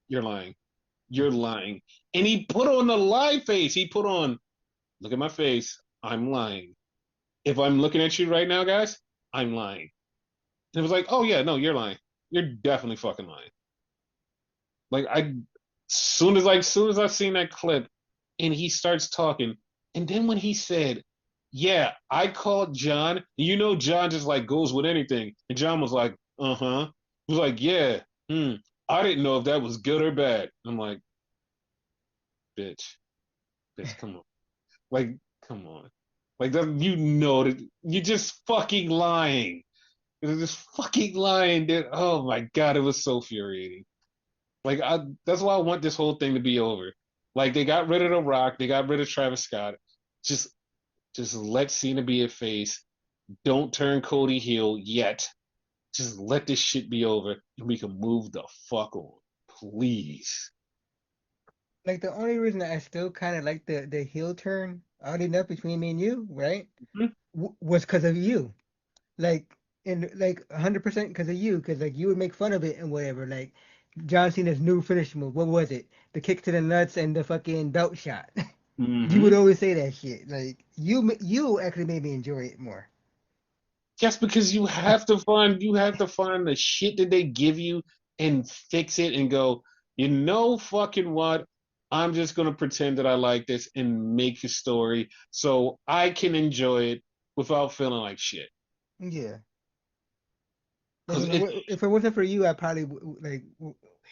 [SPEAKER 1] you're lying. You're lying. And he put on the lie face. He put on, look at my face. I'm lying. If I'm looking at you right now, guys, I'm lying. And it was like, oh yeah, no, you're lying. You're definitely fucking lying. Like soon as I seen that clip and he starts talking, and then when he said, yeah, I called John, you know John just like goes with anything. And John was like, uh-huh. He was like, yeah, I didn't know if that was good or bad. I'm like, bitch, bitch, come on. Like, come on. Like that you know that you're just fucking lying. You're just fucking lying, dude. Oh my god, it was so infuriating. Like that's why I want this whole thing to be over. Like they got rid of The Rock, they got rid of Travis Scott. Just just let Cena be a face. Don't turn Cody heel yet. Just let this shit be over and we can move the fuck on. Please.
[SPEAKER 2] Like the only reason I still kind of like the heel turn, oddly enough, between me and you, right,
[SPEAKER 1] Mhm.
[SPEAKER 2] was because of you. Like, and like 100% because of you, because like you would make fun of it and whatever. Like John Cena's new finish move, what was it? The kick to the nuts and the fucking belt shot. You would
[SPEAKER 1] Mm-hmm.
[SPEAKER 2] always say that shit. Like you actually made me enjoy it more.
[SPEAKER 1] Just because you have to find the shit that they give you and fix it and go, you know fucking what? I'm just gonna pretend that I like this and make a story so I can enjoy it without feeling like shit.
[SPEAKER 2] Yeah. Like
[SPEAKER 1] Cause it
[SPEAKER 2] if it wasn't for you, I probably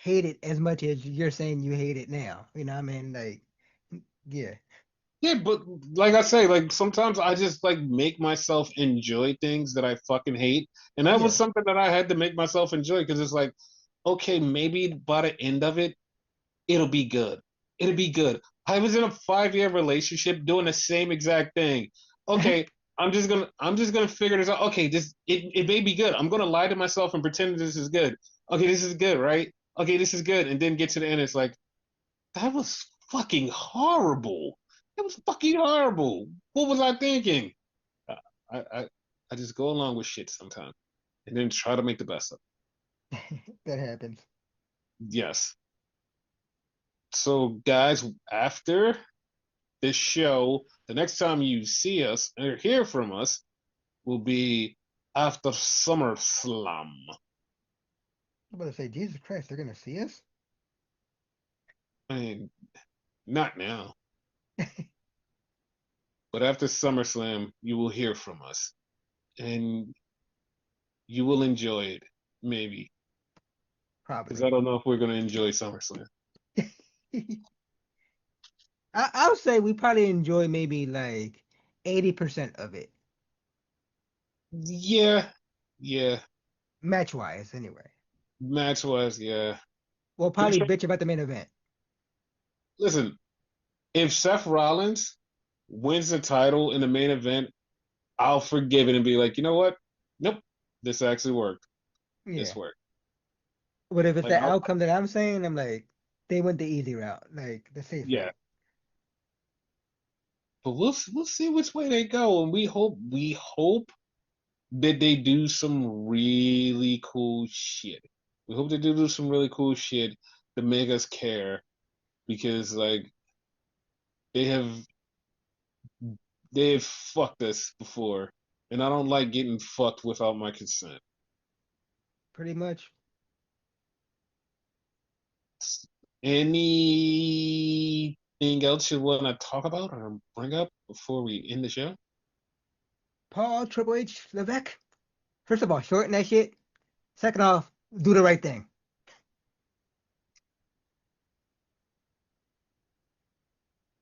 [SPEAKER 2] hate it as much as you're saying you hate it now. You know what I mean? Like, yeah,
[SPEAKER 1] yeah, but like I say, like sometimes I just like make myself enjoy things that I fucking hate. And that was
[SPEAKER 2] yeah.
[SPEAKER 1] something that I had to make myself enjoy because it's like, okay, maybe by the end of it, it'll be good. It'll be good. I was in a 5 year relationship doing the same exact thing. Okay, I'm just gonna figure this out. Okay, it may be good. I'm gonna lie to myself and pretend this is good. Okay, this is good, right? Okay, this is good. And then get to the end, it's like, that was fucking horrible. It was fucking horrible. What was I thinking? I I I just go along with shit sometimes and then try to make the best of
[SPEAKER 2] That happens.
[SPEAKER 1] it. Yes. So guys, after this show, the next time you see us or hear from us will be after SummerSlam.
[SPEAKER 2] I'm about to say, Jesus Christ, they're gonna see us?
[SPEAKER 1] I mean, not now, but after SummerSlam, you will hear from us and you will enjoy it, maybe. Because I
[SPEAKER 2] Probably.
[SPEAKER 1] don't know if we're going to enjoy SummerSlam.
[SPEAKER 2] I'll say we probably enjoy maybe like 80% of it,
[SPEAKER 1] Yeah, yeah.
[SPEAKER 2] match wise, anyway.
[SPEAKER 1] Match wise, yeah.
[SPEAKER 2] We'll
[SPEAKER 1] The
[SPEAKER 2] probably bitch about the main event.
[SPEAKER 1] Listen, if Seth Rollins wins the title in the main event, I'll forgive it and be like, you know what? Nope, this actually worked. This
[SPEAKER 2] Yeah.
[SPEAKER 1] worked.
[SPEAKER 2] But if it's
[SPEAKER 1] Like,
[SPEAKER 2] the outcome that I'm saying, I'm like, they went the easy route, like the safe
[SPEAKER 1] yeah.
[SPEAKER 2] route.
[SPEAKER 1] But we'll see which way they go, and we hope that they do some really cool shit. We hope they do some really cool shit to make us care because like they have they've fucked us before, and I don't like getting fucked without my consent.
[SPEAKER 2] Pretty much.
[SPEAKER 1] Anything else you want to talk about or bring up before we end the show?
[SPEAKER 2] Paul Triple H Levesque. First of all, shorten that shit. Second off, do the right thing.